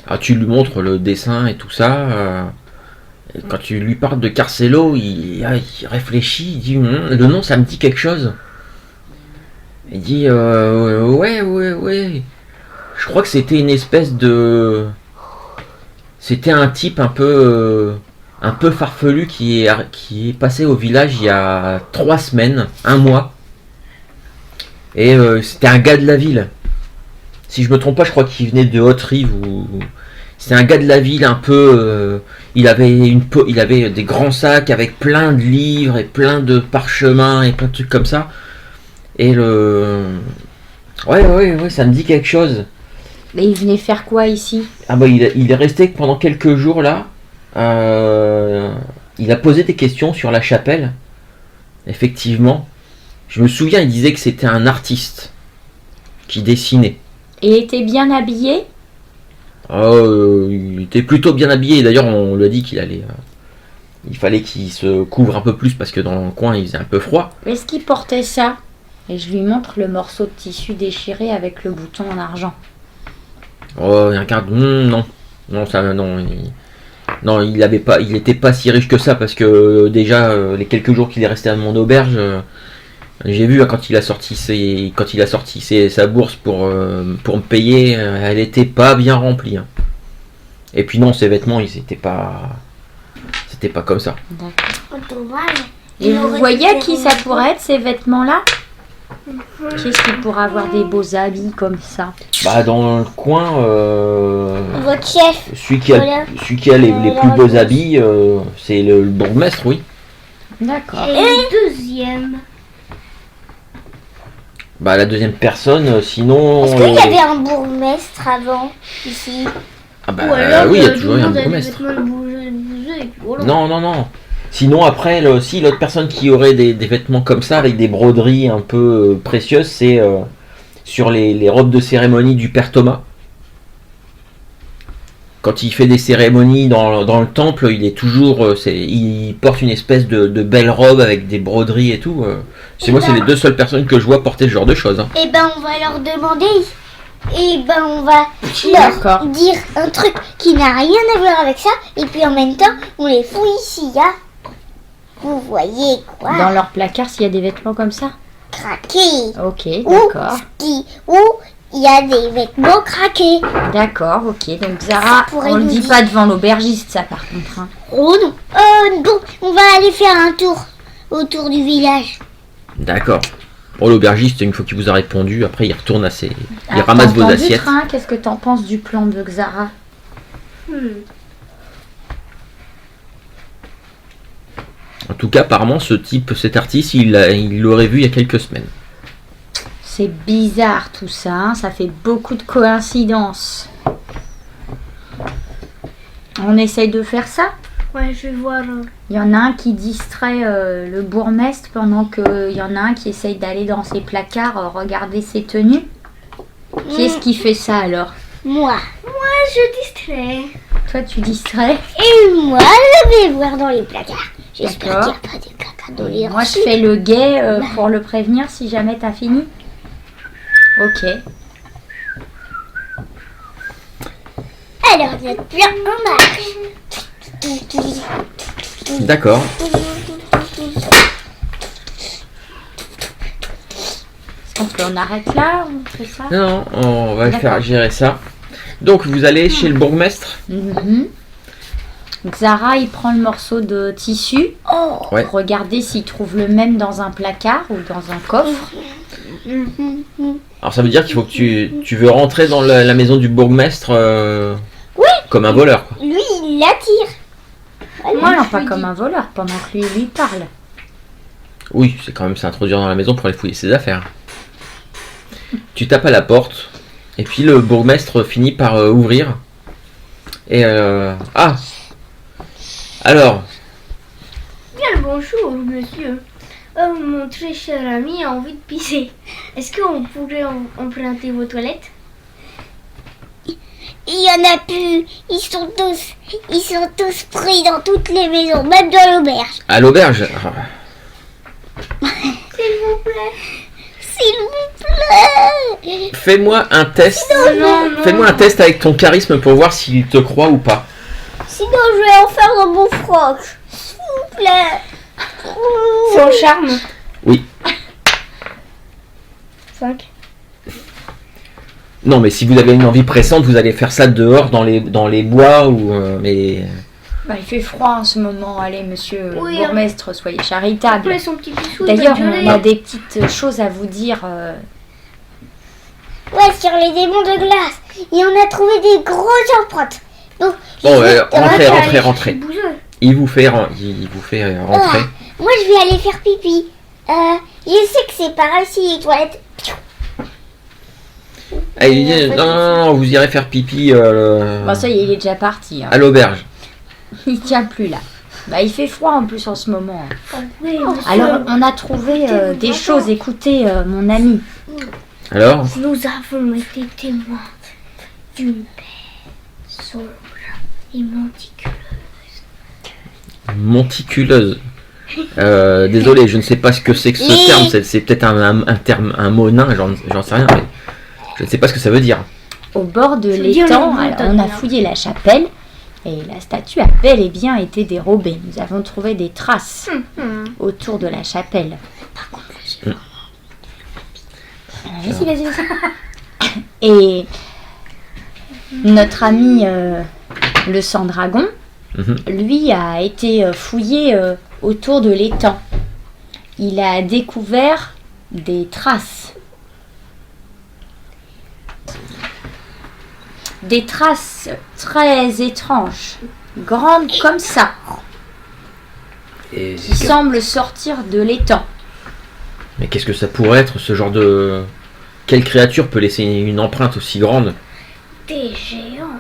Ah, tu lui montres le dessin et tout ça. Et quand tu lui parles de Carcelo, il réfléchit, il dit le nom ça me dit quelque chose. Il dit ouais. Je crois que c'était une espèce de. C'était un type un peu farfelu qui est passé au village il y a 3 semaines, 1 mois. Et c'était un gars de la ville. Si je me trompe pas, je crois qu'il venait de Haute-Rive ou. C'était un gars de la ville un peu. Il avait des grands sacs avec plein de livres et plein de parchemins et plein de trucs comme ça. Et Ouais, ça me dit quelque chose. Mais il venait faire quoi ici? Ah bah il est resté pendant quelques jours là. Il a posé des questions sur la chapelle. Effectivement. Je me souviens, il disait que c'était un artiste qui dessinait. Et était bien habillé? Il était plutôt bien habillé. D'ailleurs, on lui a dit qu'il allait Il fallait qu'il se couvre un peu plus parce que dans le coin il faisait un peu froid. Est-ce qu'il portait ça? Et je lui montre le morceau de tissu déchiré avec le bouton en argent. Oh, regarde, non. Non, ça, non. Non, il était pas si riche que ça parce que déjà les quelques jours qu'il est resté à mon auberge, j'ai vu quand il a sorti sa bourse pour me payer, elle était pas bien remplie. Hein. Et puis non, ses vêtements, c'était pas comme ça. D'accord. Oh, dommage. Et Il vous aurait voyez à dû qui faire ça pourrait être ces vêtements-là? Qui est-ce qui pourrait avoir des beaux habits comme ça? Bah dans le coin, Votre chef. celui qui a les plus beaux habits, c'est le bourgmestre, oui. D'accord. Et le deuxième. Bah la deuxième personne, sinon. Est-ce qu'il y avait un bourgmestre avant, ici? Ah bah Ou alors, oui, il y a tout toujours le eu un monde a des bourgmestre. vêtements de bougeux, et puis voilà. Non. Sinon après, si l'autre personne qui aurait des vêtements comme ça avec des broderies un peu précieuses, c'est sur les robes de cérémonie du père Thomas. Quand il fait des cérémonies dans le temple, il est toujours, il porte une espèce de belle robe avec des broderies et tout. C'est les deux seules personnes que je vois porter ce genre de choses. Hein. Eh ben, on va leur demander. Et ben, on va D'accord. leur dire un truc qui n'a rien à voir avec ça. Et puis en même temps, on les fouille s'il y a. Vous voyez quoi? Dans leur placard, s'il y a des vêtements comme ça? Craquer. Ok, Ou d'accord. où il y a des vêtements craqués. D'accord, ok. Donc Zara, pourrait on le nous dit dire. pas devant l'aubergiste, ça par contre. Hein. Oh non. Bon, on va aller faire un tour autour du village. D'accord. Bon, l'aubergiste, une fois qu'il vous a répondu, après il retourne à ses. Il Alors, ramasse t'as vos entendu, assiettes. Train, qu'est-ce que t'en penses du plan de Xara? En tout cas, apparemment, cet artiste, il l'aurait vu il y a quelques semaines. C'est bizarre tout ça, hein, ça fait beaucoup de coïncidences. On essaye de faire ça? Ouais, je vais voir. Il y en a un qui distrait le bourgmestre pendant qu'il y en a un qui essaye d'aller dans ses placards regarder ses tenues. Qui est-ce qui fait ça alors? Moi. Moi, je distrais. Toi tu distrais? Et moi, je vais voir dans les placards. J'espère qu'il D'accord. n'y a pas de caca dans les Moi je rangs. fais le guet pour le prévenir si jamais t'as fini. Ok. Alors, notre plan en marche. D'accord. On arrête là, on fait ça? Non, on va D'accord. faire gérer ça. Donc, vous allez chez le bourgmestre. Mhm. Xara, il prend le morceau de tissu Oh. Ouais. pour regarder s'il trouve le même dans un placard ou dans un coffre. Alors, ça veut dire qu'il faut que tu veux rentrer dans la maison du bourgmestre comme un voleur. Quoi. Lui, il l'attire. Moi, non, je pas lui comme dis- un voleur, pendant que lui parle. Oui, c'est quand même s'introduire dans la maison pour aller fouiller ses affaires. Tu tapes à la porte, et puis le bourgmestre finit par ouvrir. Et ah. Alors, Bien le bonjour, monsieur. Mon très cher ami a envie de pisser. Est-ce qu'on pourrait emprunter vos toilettes? Il y en a plus. Ils sont tous pris dans toutes les maisons, même dans l'auberge. à l'auberge. S'il vous plaît. S'il vous plaît. Fais-moi un test. Non, non. Fais-moi un test avec ton charisme pour voir s'il te croit ou pas. Sinon, je vais en faire dans mon froc. S'il vous plaît. C'est en charme. Oui. 5. Non, mais si vous avez une envie pressante, vous allez faire ça dehors dans les bois ou mais. Bah, il fait froid en ce moment. Allez, monsieur le Oui, bourgmestre, soyez charitable. Après son petit pissou. D'ailleurs, il va on durer. a des petites choses à vous dire. Ouais, sur les démons de glace. Et on a trouvé des grosses empreintes. Donc, Bon, vais- rentrez. Bougeux. Il vous fait rentrer. moi, je vais aller faire pipi. Je sais que c'est par ici les toilettes. Ah, il dit, non, vous irez faire pipi Bah, ça y est, il est déjà parti. Hein. à l'auberge. Il tient plus là. Bah, il fait froid en plus en ce moment. Oui, monsieur. Alors, on a trouvé des choses. Écoutez, mon ami. Alors, Nous avons été témoins d'une paix sombre et menticuleuse. Monticuleuse. Désolé, je ne sais pas ce que c'est que ce terme. C'est peut-être un terme, un mot nain, j'en sais rien, mais je ne sais pas ce que ça veut dire. Au bord de Ça veut dire l'étang, le alors, on a fouillé la chapelle et la statue a bel et bien été dérobée. Nous avons trouvé des traces autour de la chapelle. Vas-y. Et notre ami le sang-dragon, lui, a été fouillé autour de l'étang. Il a découvert des traces. Des traces très étranges, grandes comme ça, Et qui semblent sortir de l'étang. mais qu'est-ce que ça pourrait être, ce genre de... Quelle créature peut laisser une empreinte aussi grande? Des géants.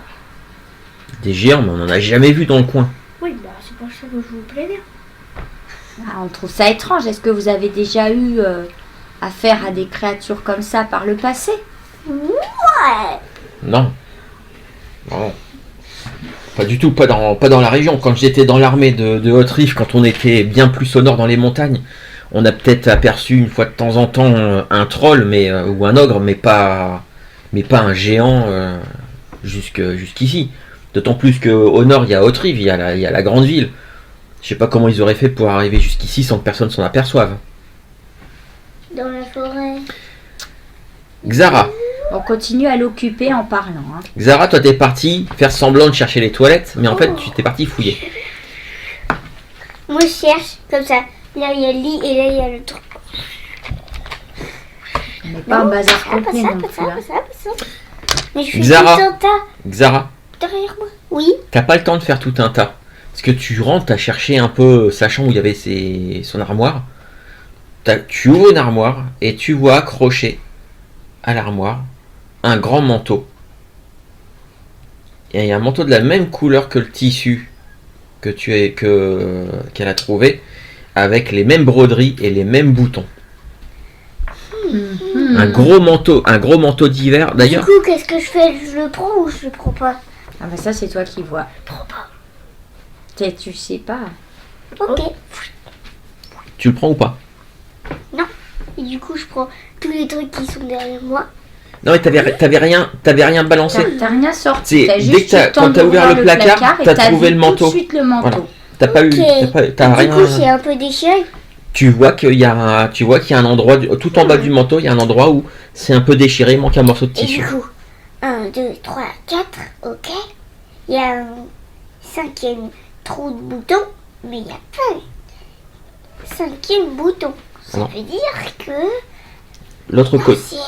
Des géants, mais on n'en a jamais vu dans le coin. Oui, bah c'est pour ça que je vous préviens. Ah, on trouve ça étrange. Est-ce que vous avez déjà eu affaire à des créatures comme ça par le passé? Ouais. Non. Non. Pas du tout, pas dans la région. Quand j'étais dans l'armée de Haute-Rive, quand on était bien plus au nord dans les montagnes, on a peut-être aperçu une fois de temps en temps un troll ou un ogre, mais pas un géant jusqu'ici. D'autant plus qu'au nord, il y a Haute-Rive, il y a la grande ville. Je sais pas comment ils auraient fait pour arriver jusqu'ici sans que personne s'en aperçoive. Dans la forêt. Xara, On continue à l'occuper en parlant. Hein. Xara, toi t'es parti faire semblant de chercher les toilettes, mais en fait tu t'es parti fouiller. Moi, je cherche comme ça. Là, il y a le lit et là, il y a le truc. Mais pas un bazar Pas complet ça, non pas plus. ça, hein. pas ça, pas ça. Mais je fais Xara. tout un tas Xara, derrière moi. Oui. t'as pas le temps de faire tout un tas. Parce que tu rentres, t'as cherché un peu sa chambre où il y avait son armoire. Tu ouvres une armoire et tu vois accroché à l'armoire un grand manteau. Et il y a un manteau de la même couleur que le tissu qu'elle a trouvé, avec les mêmes broderies et les mêmes boutons. Un gros manteau d'hiver. Du D'ailleurs, coup, qu'est-ce que je fais? Je le prends ou je le prends pas? Ah bah ça c'est toi qui vois. Prends pas. Tu sais pas. Ok. tu le prends ou pas? Et du coup, je prends tous les trucs qui sont derrière moi. Non, mais t'avais rien balancé. T'as rien sorti. C'est T'as dès juste que eu le temps quand t'as ouvert d'ouvrir le placard, et t'as t'as trouvé vu le tout manteau. de suite le manteau. Voilà. T'as pas eu, Ok. t'as Du rien. coup, c'est un peu déchiré. Tu vois qu'il y a un endroit tout en bas du manteau, il y a un endroit où c'est un peu déchiré, il manque un morceau de Et tissu. du coup, 1, 2, 3, 4, ok. Il y a un 5e trou de bouton, mais il n'y a pas un 5e bouton. Ça Non. veut dire que L'autre dans le côté, ciel.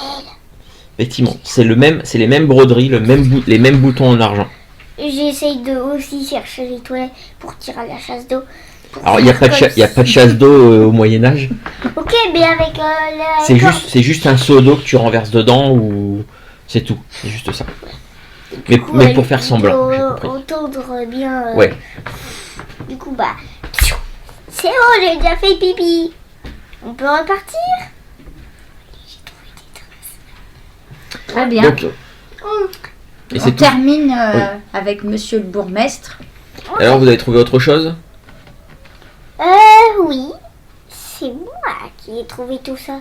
effectivement, c'est les mêmes broderies, les mêmes boutons en argent. J'essaye de aussi chercher les toilettes pour tirer à la chasse d'eau. pour Alors il n'y a, faire pas de comme chasse d'eau au Moyen-Âge, Ok, mais avec la c'est corde. juste un seau d'eau que tu renverses dedans ou c'est tout, c'est juste ça. Du coup, Mais pour faire semblant, j'ai pour compris. entendre bien. Ouais. Du coup, bah. C'est bon, j'ai déjà fait pipi. On peut repartir? Très bien. Donc, et On c'est tout. termine avec monsieur le bourgmestre. Alors vous avez trouvé autre chose? Oui. C'est moi qui ai trouvé tout ça.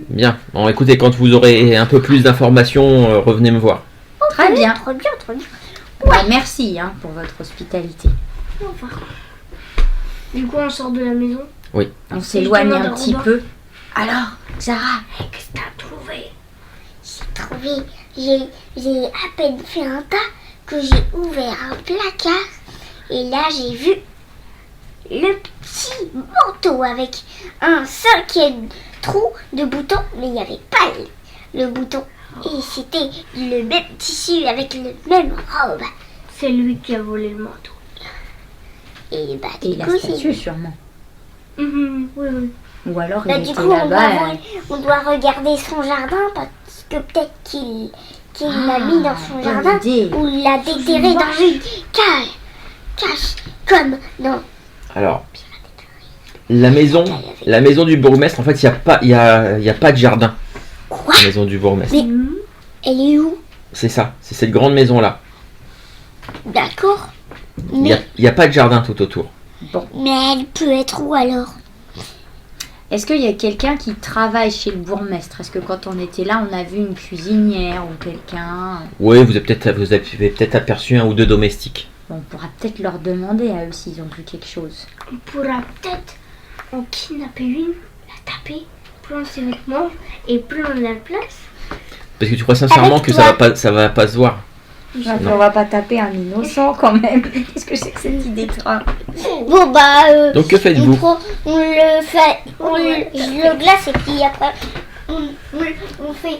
Bien. Bon, écoutez, quand vous aurez un peu plus d'informations, revenez me voir. Très bien. Trop bien, trop bien. Bah, merci hein, pour votre hospitalité. Du coup, on sort de la maison. On s'éloigne demande un à petit Robin. peu. Alors, Xara, Qu'est-ce que t'as trouvé? J'ai trouvé. J'ai à peine fait un tas que j'ai ouvert un placard. Et là, j'ai vu le petit manteau avec un 5e trou de bouton. Mais il n'y avait pas le bouton. Et c'était le même tissu avec le même robe. C'est lui qui a volé le manteau. Et bah, et du la coup, statue sûrement. Oui, oui. Ou alors Bah, il du était coup, là-bas. on doit regarder son jardin parce que peut-être qu'il l'a mis dans son bonne jardin idée. ou l'a déterré dans une cache comme dans... Alors, la maison du bourgmestre, en fait, il y a pas de jardin. Quoi? La maison du bourgmestre. Mais- Elle est où? C'est ça, c'est cette grande maison-là. D'accord. Il Mais, n'y a pas de jardin tout autour. mais elle peut être où alors? Est-ce qu'il y a quelqu'un qui travaille chez le bourgmestre? Est-ce que quand on était là, on a vu une cuisinière ou quelqu'un? Oui, vous avez peut-être aperçu un ou deux domestiques. Bon, on pourra peut-être leur demander à eux s'ils ont vu quelque chose. On pourra peut-être en kidnapper une, la taper, prendre ses vêtements et prendre la place. Parce que tu crois sincèrement Avec que toi. ça va pas se voir. On va pas taper un innocent quand même. Qu'est-ce que c'est que cette idée de train? Bon bah, Donc que on faites-vous? le fait, je le glace et puis après, on fait.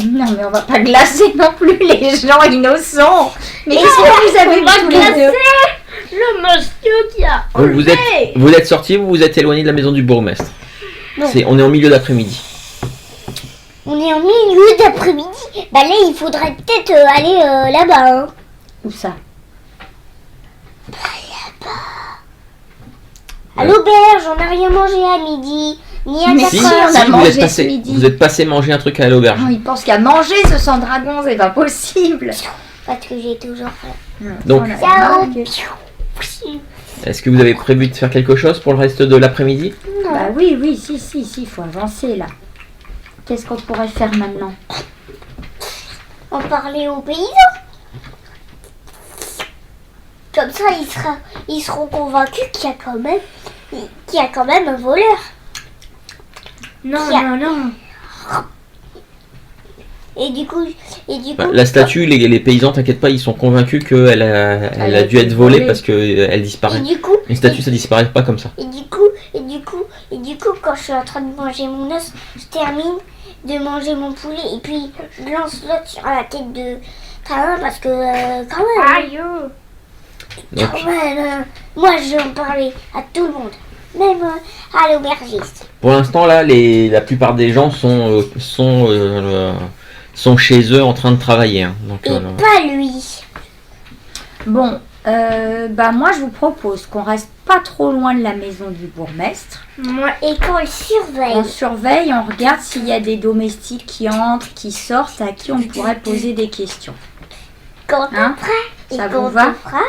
Non, mais on va pas glacer non plus les gens innocents. Mais qu'est-ce que vous avez On va tous les deux? Le monsieur qui a Donc enlevé. vous êtes sortis, vous vous êtes éloigné de la maison du bourgmestre. Non. On est en milieu d'après-midi. On est en milieu d'après-midi. Bah là, il faudrait peut-être aller là-bas. Hein. Où ça? À l'auberge, on n'a rien mangé à midi, ni à Mais 4 si, heures. on a mangé vous êtes ce midi. vous êtes passé manger un truc à l'auberge. Non, il pense qu'à manger ce sang dragon, c'est pas possible. Parce que j'ai toujours faim. Donc- On a Ciao. remarqué. Est-ce que vous avez prévu de faire quelque chose pour le reste de l'après-midi? Bah oui, si, il faut avancer là. Qu'est-ce qu'on pourrait faire maintenant? En parler aux paysans. Comme ça, ils seront convaincus qu'il y a quand même un voleur. Non, Tiens. non. Et du coup, Bah, la statue, les paysans, t'inquiète pas, ils sont convaincus qu'elle elle a dû être volée parce qu'elle et disparaît. du coup, Une statue, ça disparaît pas comme ça. et du coup, quand je suis en train de manger mon os, je termine de manger mon poulet et puis je lance l'autre sur la tête de Train parce que quand même, Aïe. Donc, quand même, moi je vais en parler à tout le monde, même à l'aubergiste. pour l'instant, là, la plupart des gens sont chez eux en train de travailler. Hein. Donc, Et pas lui. Bon, bah moi je vous propose qu'on reste pas trop loin de la maison du bourgmestre. Moi, Et qu'on le surveille. On surveille, on regarde s'il y a des domestiques qui entrent, qui sortent, à qui on pourrait poser des questions. Quand Hein, on fera, et ça quand vous va? on fera,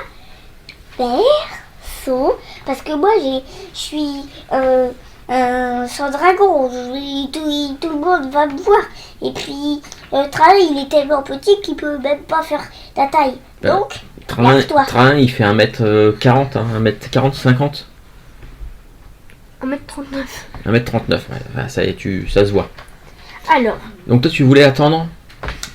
perso, parce que moi je suis sans dragon, tout le monde va me voir. Et puis le train il est tellement petit qu'il peut même pas faire ta taille. Bah, Donc, Train, Lâche-toi. il fait 1m40, hein, 1m40, 50 1m39. 1m39, ouais, enfin, ça se voit. Alors, Donc toi, tu voulais attendre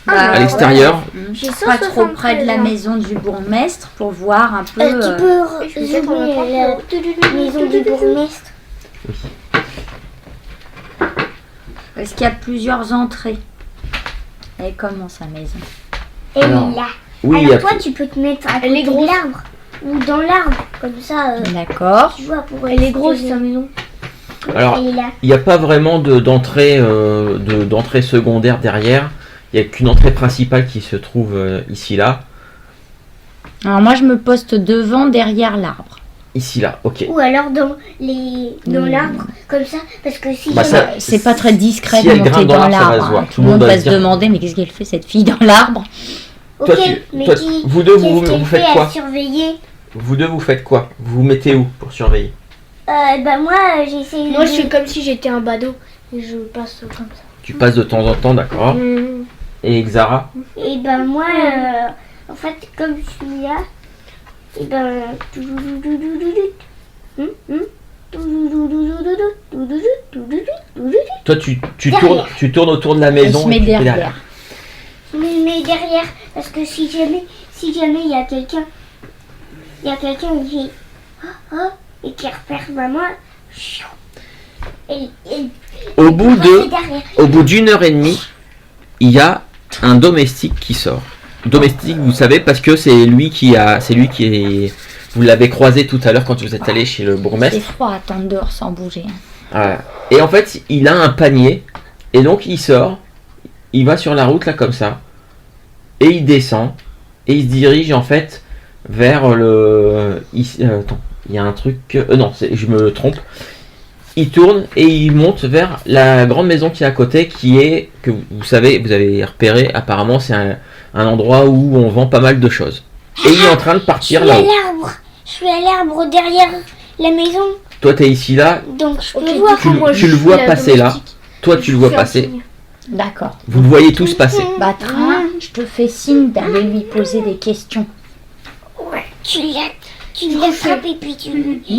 Bah, à l'extérieur. j'ai Pas trop près de la 173 ans. maison du bourgmestre pour voir un peu. tu peux Je vais prendre le zoomer la temps. maison du bourgmestre. Est-ce qu'il y a plusieurs entrées? Elle est comment sa maison? Et Alors, là. Oui, Alors toi tu peux te mettre à Elle est côté de grosse. l'arbre ou dans l'arbre comme ça. D'accord. Tu vois pour Elle est grosse, exposer. sa maison. alors, Elle est là. il n'y a pas vraiment d'entrée secondaire derrière. Il n'y a qu'une entrée principale qui se trouve ici, là. Alors moi je me poste devant, derrière l'arbre. Ici, là, ok. Ou alors dans l'arbre comme ça parce que si Bah, jamais- ça- C'est pas très discret si de elle monter grimpe dans dans l'arbre, ça va l'arbre. se voir. Tout le monde va se demander mais qu'est-ce qu'elle fait cette fille dans l'arbre? Ok, Toi, mais toi, qui vous deux, qu'est-ce vous qu'elle faites fait quoi à surveiller? Vous deux, vous faites quoi? Vous vous mettez où pour surveiller? Bah moi j'essaie Moi, je de... suis comme si j'étais un badaud. Et je passe comme ça. Tu passes de temps en temps, d'accord. Mmh. Et Xara? Et ben moi en fait comme je suis là et ben Toi, tu tournes autour de la Elle maison se met et tu fais derrière. mais derrière parce que si jamais il y a quelqu'un qui et qui repère maman et Au bout de, derrière. au bout d'une heure et demie, il y a un domestique qui sort. Domestique, vous savez, parce que c'est lui qui est, vous l'avez croisé tout à l'heure quand vous êtes allé chez le C'est bourgmestre. froid à attendre dehors sans bouger. Voilà. Et en fait, il a un panier, et donc il sort, il va sur la route là comme ça, et il descend, et il se dirige en fait vers le. Attends, il y a un truc. Non, je me trompe. Il tourne et il monte vers la grande maison qui est à côté, qui est, que vous savez, vous avez repéré, apparemment c'est un endroit où on vend pas mal de choses. Et il est en train de Je partir suis à là-haut. l'arbre. Je suis à l'arbre derrière la maison. Toi, t'es ici là. Donc je peux Ok, voir. du coup, moi, tu je le suis vois la passer là. domestique. Toi, Je tu le vois fais un passer. signe. D'accord. Vous le voyez tous passer. Bah, Train, je te fais signe d'aller lui poser des questions. Ouais. Tu l'attrapes et puis tu.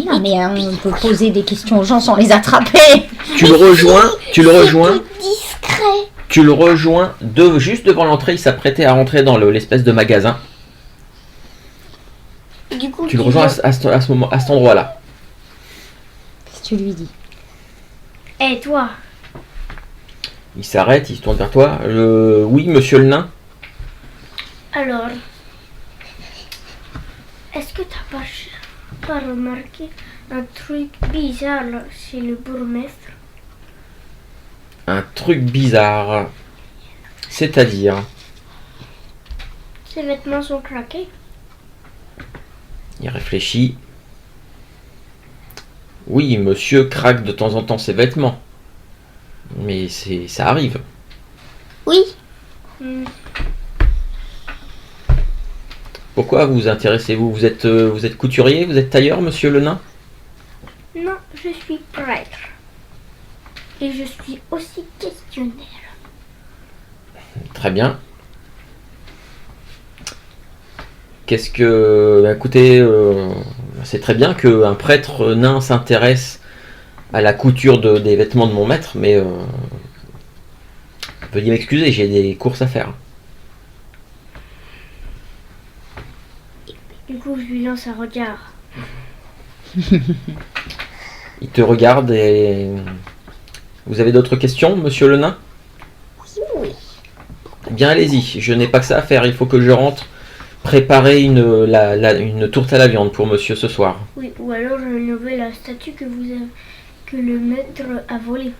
Non, mais on peut poser des questions aux gens sans les attraper. Tu le rejoins. Tu le rejoins. C'est discret. Tu le rejoins juste devant l'entrée. Il s'apprêtait à rentrer dans l'espèce de magasin. Du coup, Tu le rejoins à cet endroit-là. Qu'est-ce que tu lui dis? Eh, toi, Il s'arrête, il se tourne vers toi. Oui, monsieur le nain. alors, est-ce que t'as pas remarqué un truc bizarre chez le bourgmestre? Un truc bizarre. C'est-à-dire. Ses vêtements sont craqués. Il réfléchit. Oui, monsieur craque de temps en temps ses vêtements. Mais ça arrive. Oui. Pourquoi vous intéressez-vous vous êtes couturier, vous êtes tailleur, monsieur le nain? Non, je suis prêtre. Et je suis aussi questionnaire. Très bien. Qu'est-ce que... Écoutez, c'est très bien qu'un prêtre nain s'intéresse à la couture des vêtements de mon maître, mais... veuillez m'excuser, j'ai des courses à faire. Du coup, je lui lance un regard. Il te regarde et... Vous avez d'autres questions, monsieur le nain? Oui. Eh bien, allez-y, je n'ai pas que ça à faire, il faut que je rentre préparer une tourte à la viande pour monsieur ce soir. Oui, ou alors je vais lever la statue que le maître a volée.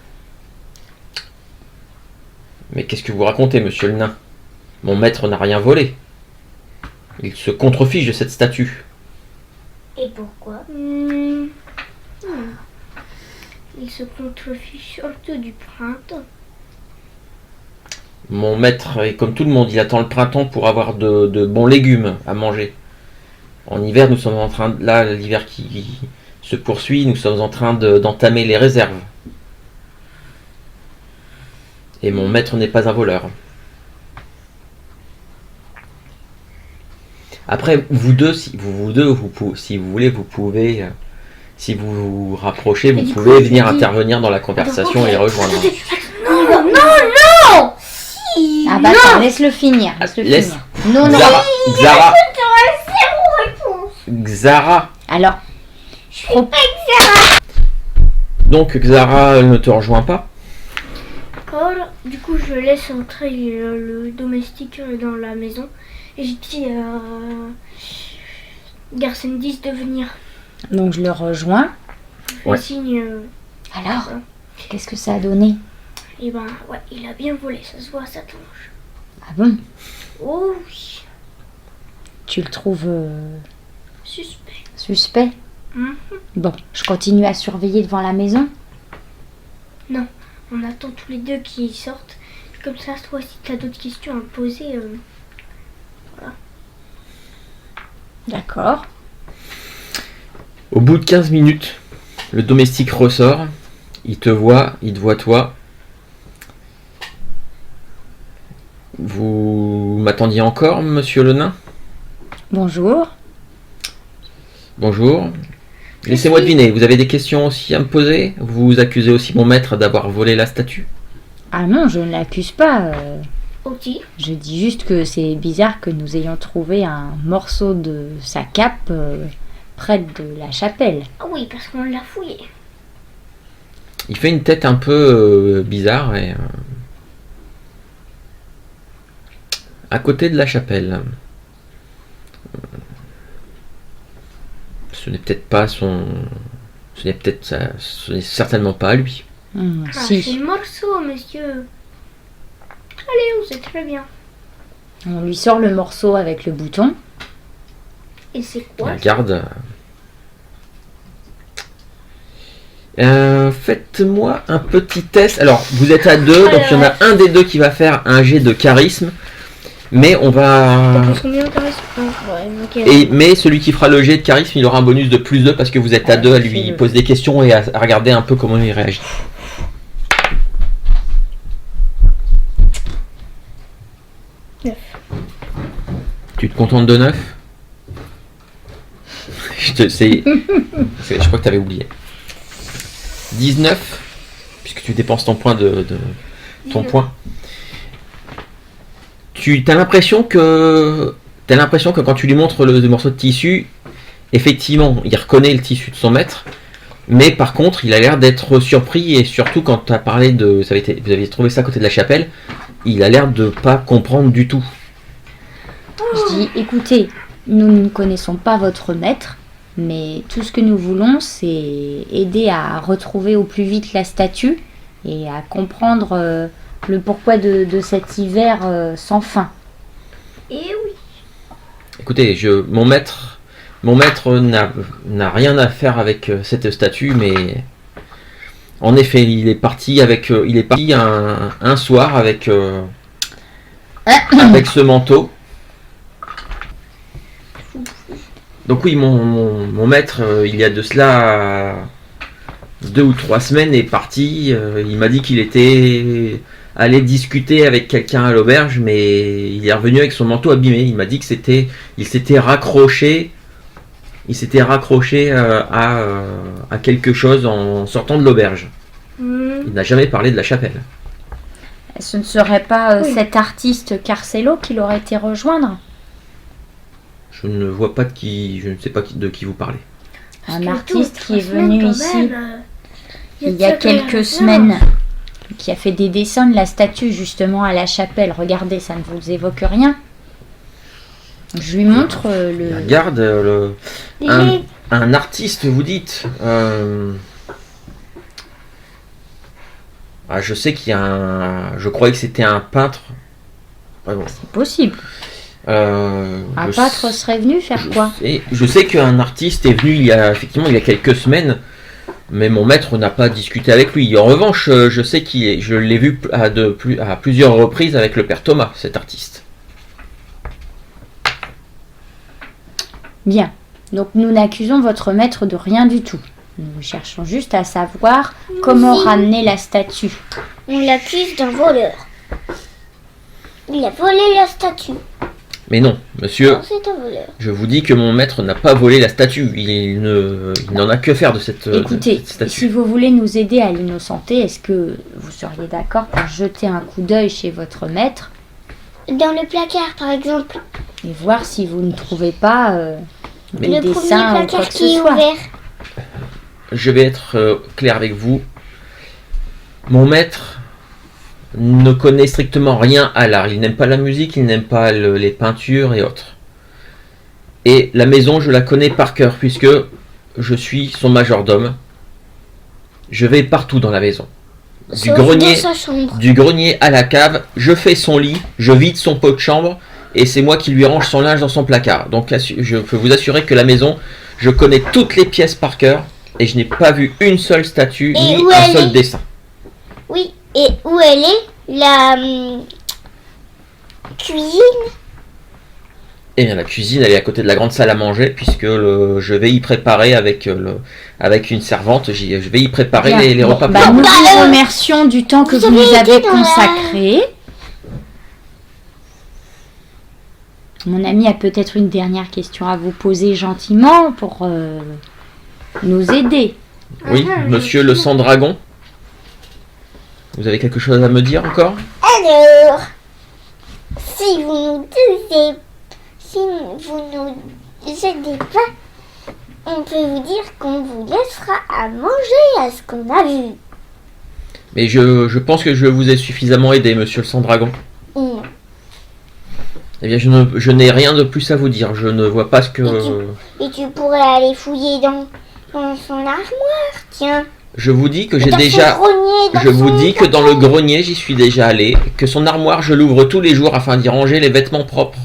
Mais qu'est-ce que vous racontez, monsieur le nain? Mon maître n'a rien volé. Il se contrefiche de cette statue. Et pourquoi? Il se contrefiche surtout du printemps. Mon maître est comme tout le monde, il attend le printemps pour avoir de bons légumes à manger. En hiver, nous sommes en train là, l'hiver qui se poursuit, nous sommes en train d'entamer les réserves. Et mon maître n'est pas un voleur. Après, vous deux, si vous voulez, vous pouvez, si vous vous rapprochez, vous du coup, pouvez je venir dis- intervenir dans la conversation et les rejoindre. Ah bah attends, laisse-le finir. Laisse. Finir. Non, non. Xara, Zéro réponse. Xara. Alors, Donc Xara ne te rejoint pas. D'accord. Du coup, je laisse entrer le domestique dans la maison. Et je dis à Garsendis de venir. donc je le rejoins. Je fais Ouais. signe. Alors, qu'est-ce que ça a donné? Et ben, ouais, il a bien volé. Ça se voit à sa tronche. Ah bon? Oh oui. Tu le trouves Suspect. suspect? Mhm. Bon, je continue à surveiller devant la maison. On attend tous les deux qu'ils sortent. Comme ça, toi, si tu as d'autres questions à me poser, D'accord. Au bout de 15 minutes, le domestique ressort. Il te voit toi. Vous m'attendiez encore, monsieur le nain? Bonjour. Bonjour. Laissez-moi deviner, vous avez des questions aussi à me poser? Vous accusez aussi mon maître d'avoir volé la statue? Ah non, je ne l'accuse pas. ok. Je dis juste que c'est bizarre que nous ayons trouvé un morceau de sa cape près de la chapelle. Ah oui, parce qu'on l'a fouillé. Il fait une tête un peu bizarre et... à côté de la chapelle. Ce n'est peut-être pas son... Ce n'est certainement pas à lui. Ah, Si, c'est le morceau, monsieur. Allez, on sait très bien. on lui sort le morceau avec le bouton. Et c'est Il quoi regarde. Faites-moi un petit test. Alors, vous êtes à deux, donc il y en a un des deux qui va faire un jet de charisme. Mais on va... T'as plus combien de charisme? Ouais, ok. Mais celui qui fera le jet de charisme, il aura un bonus de plus 2 parce que vous êtes à deux à lui fais-le. poser des questions et à regarder un peu comment il réagit. Tu te contentes de 9? Je crois que tu avais oublié. 19, puisque tu dépenses ton point ton point. Tu as l'impression que quand tu lui montres le morceau de tissu, effectivement, il reconnaît le tissu de son maître, mais par contre, il a l'air d'être surpris et surtout quand tu as parlé de, vous aviez trouvé ça à côté de la chapelle, il a l'air de pas comprendre du tout. Je dis, écoutez, nous ne connaissons pas votre maître, mais tout ce que nous voulons, c'est aider à retrouver au plus vite la statue et à comprendre le pourquoi de cet hiver sans fin. Et oui. Écoutez, mon maître n'a rien à faire avec cette statue, mais en effet, il est parti un soir avec ce manteau. Donc oui, mon maître, il y a de cela 2 ou 3 semaines, est parti. Il m'a dit qu'il était allé discuter avec quelqu'un à l'auberge, mais il est revenu avec son manteau abîmé. Il m'a dit que il s'était raccroché à quelque chose en sortant de l'auberge. Il n'a jamais parlé de la chapelle. Ce ne serait pas Oui. cet artiste Carcelo qui l'aurait été rejoindre? Je ne vois pas je ne sais pas de qui vous parlez. Un Parce que artiste tout, qui est 3 semaines, venu quand ici même, il y a quelques semaines, qui a fait des dessins de la statue justement à la chapelle. Regardez, ça ne vous évoque rien? Je lui montre Il regarde un artiste, vous dites. Je sais qu'il y a je croyais que c'était un peintre. Ouais, bon. C'est possible. Un Je peintre serait venu faire quoi? Je sais qu'un artiste est venu il y a quelques semaines, mais mon maître n'a pas discuté avec lui. En revanche, je sais je l'ai vu à plusieurs reprises avec le père Thomas, cet artiste. Bien. Donc nous n'accusons votre maître de rien du tout. Nous cherchons juste à savoir comment ramener la statue. On l'accuse d'un voleur. Il a volé la statue. Mais non, monsieur, Non, c'est un voleur. je vous dis que mon maître n'a pas volé la statue. Il n'en a que faire de cette Écoutez, statue. si vous voulez nous aider à l'innocenter, est-ce que vous seriez d'accord pour jeter un coup d'œil chez votre maître Dans le placard, par exemple. et voir si vous ne trouvez pas des Le premier dessins ou quoi placard que ce qui est soit? ouvert. Je vais être clair avec vous. Mon maître ne connaît strictement rien à l'art. Il n'aime pas la musique, il n'aime pas les peintures et autres. Et la maison, je la connais par cœur puisque je suis son majordome. Je vais partout dans la maison. Sauf dans sa chambre. Du grenier à la cave, je fais son lit, je vide son pot de chambre et c'est moi qui lui range son linge dans son placard. Donc je peux vous assurer que la maison, je connais toutes les pièces par cœur et je n'ai pas vu une seule statue Et ni où un elle seul est dessin. Oui, et où elle est? La cuisine? Et bien la cuisine, elle est à côté de la grande salle à manger puisque je vais y préparer avec une servante. Je vais y préparer Bien. les Bon, repas. bah, pour nous vous. vous remercions du temps que vous vous nous avez avez été dans la- consacré. Mon ami a peut-être une dernière question à vous poser gentiment pour nous aider. Oui, monsieur le sang-dragon. Vous avez quelque chose à me dire encore? Alors, si vous nous aidez pas, on peut vous dire qu'on vous laissera à manger à ce qu'on a vu. Mais je pense que je vous ai suffisamment aidé, monsieur le sang-dragon. Non. Eh bien, je n'ai rien de plus à vous dire. Je ne vois pas ce que... Et tu pourrais aller fouiller dans son armoire, tiens. Je vous dis que j'ai Dans déjà... son grenier, dans Je vous son dis que dans le placard. grenier, j'y suis déjà allé. Que son armoire, je l'ouvre tous les jours afin d'y ranger les vêtements propres.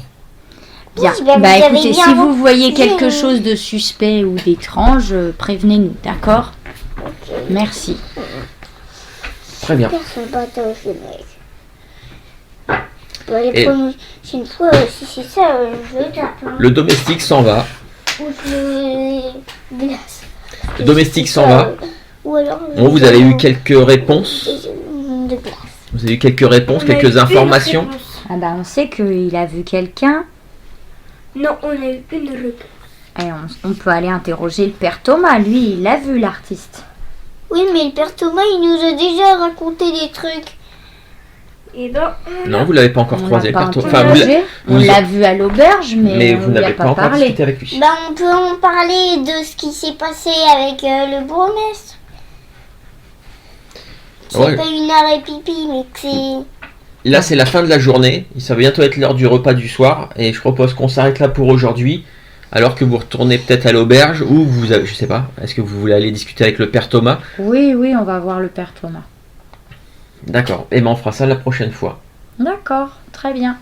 Bien. Oui, bah, vous avez Écoutez, bien si vous voyez bien- quelque chose de suspect ou d'étrange, prévenez-nous, d'accord? Ok. Merci. Très bien. Personne pas au chemin. Les Et- prochaine fois, si c'est ça, je le tape. Hein. Le domestique s'en va. Ou je le glace. Le domestique Si s'en c'est va. ça, ou alors... Bon, vous avez eu quelques réponses. De glace. Vous avez eu quelques réponses, On a eu quelques une informations. réponse. Ah bah on sait qu'il a vu quelqu'un. Non, on a eu une réponse. Et on peut aller interroger le père Thomas. Lui, il a vu l'artiste. Oui, mais le père Thomas, il nous a déjà raconté des trucs. Et ben, Non, vous l'avez pas encore On croisé. l'a pas le père Thomas. Enfin, interrogé. On vous- l'a vu à l'auberge, mais, vous on lui a n'avez pas pas encore parlé. discuté avec lui. Bah, on peut en parler de ce qui s'est passé avec le bourgmestre. C'est Ouais. pas une arrêt pipi, mais que c'est... Là, c'est la fin de la journée. Ça va bientôt être l'heure du repas du soir. Et je propose qu'on s'arrête là pour aujourd'hui. Alors que vous retournez peut-être à l'auberge ou vous avez, je sais pas, est-ce que vous voulez aller discuter avec le père Thomas? Oui, on va voir le père Thomas. D'accord. Et ben on fera ça la prochaine fois. D'accord, très bien.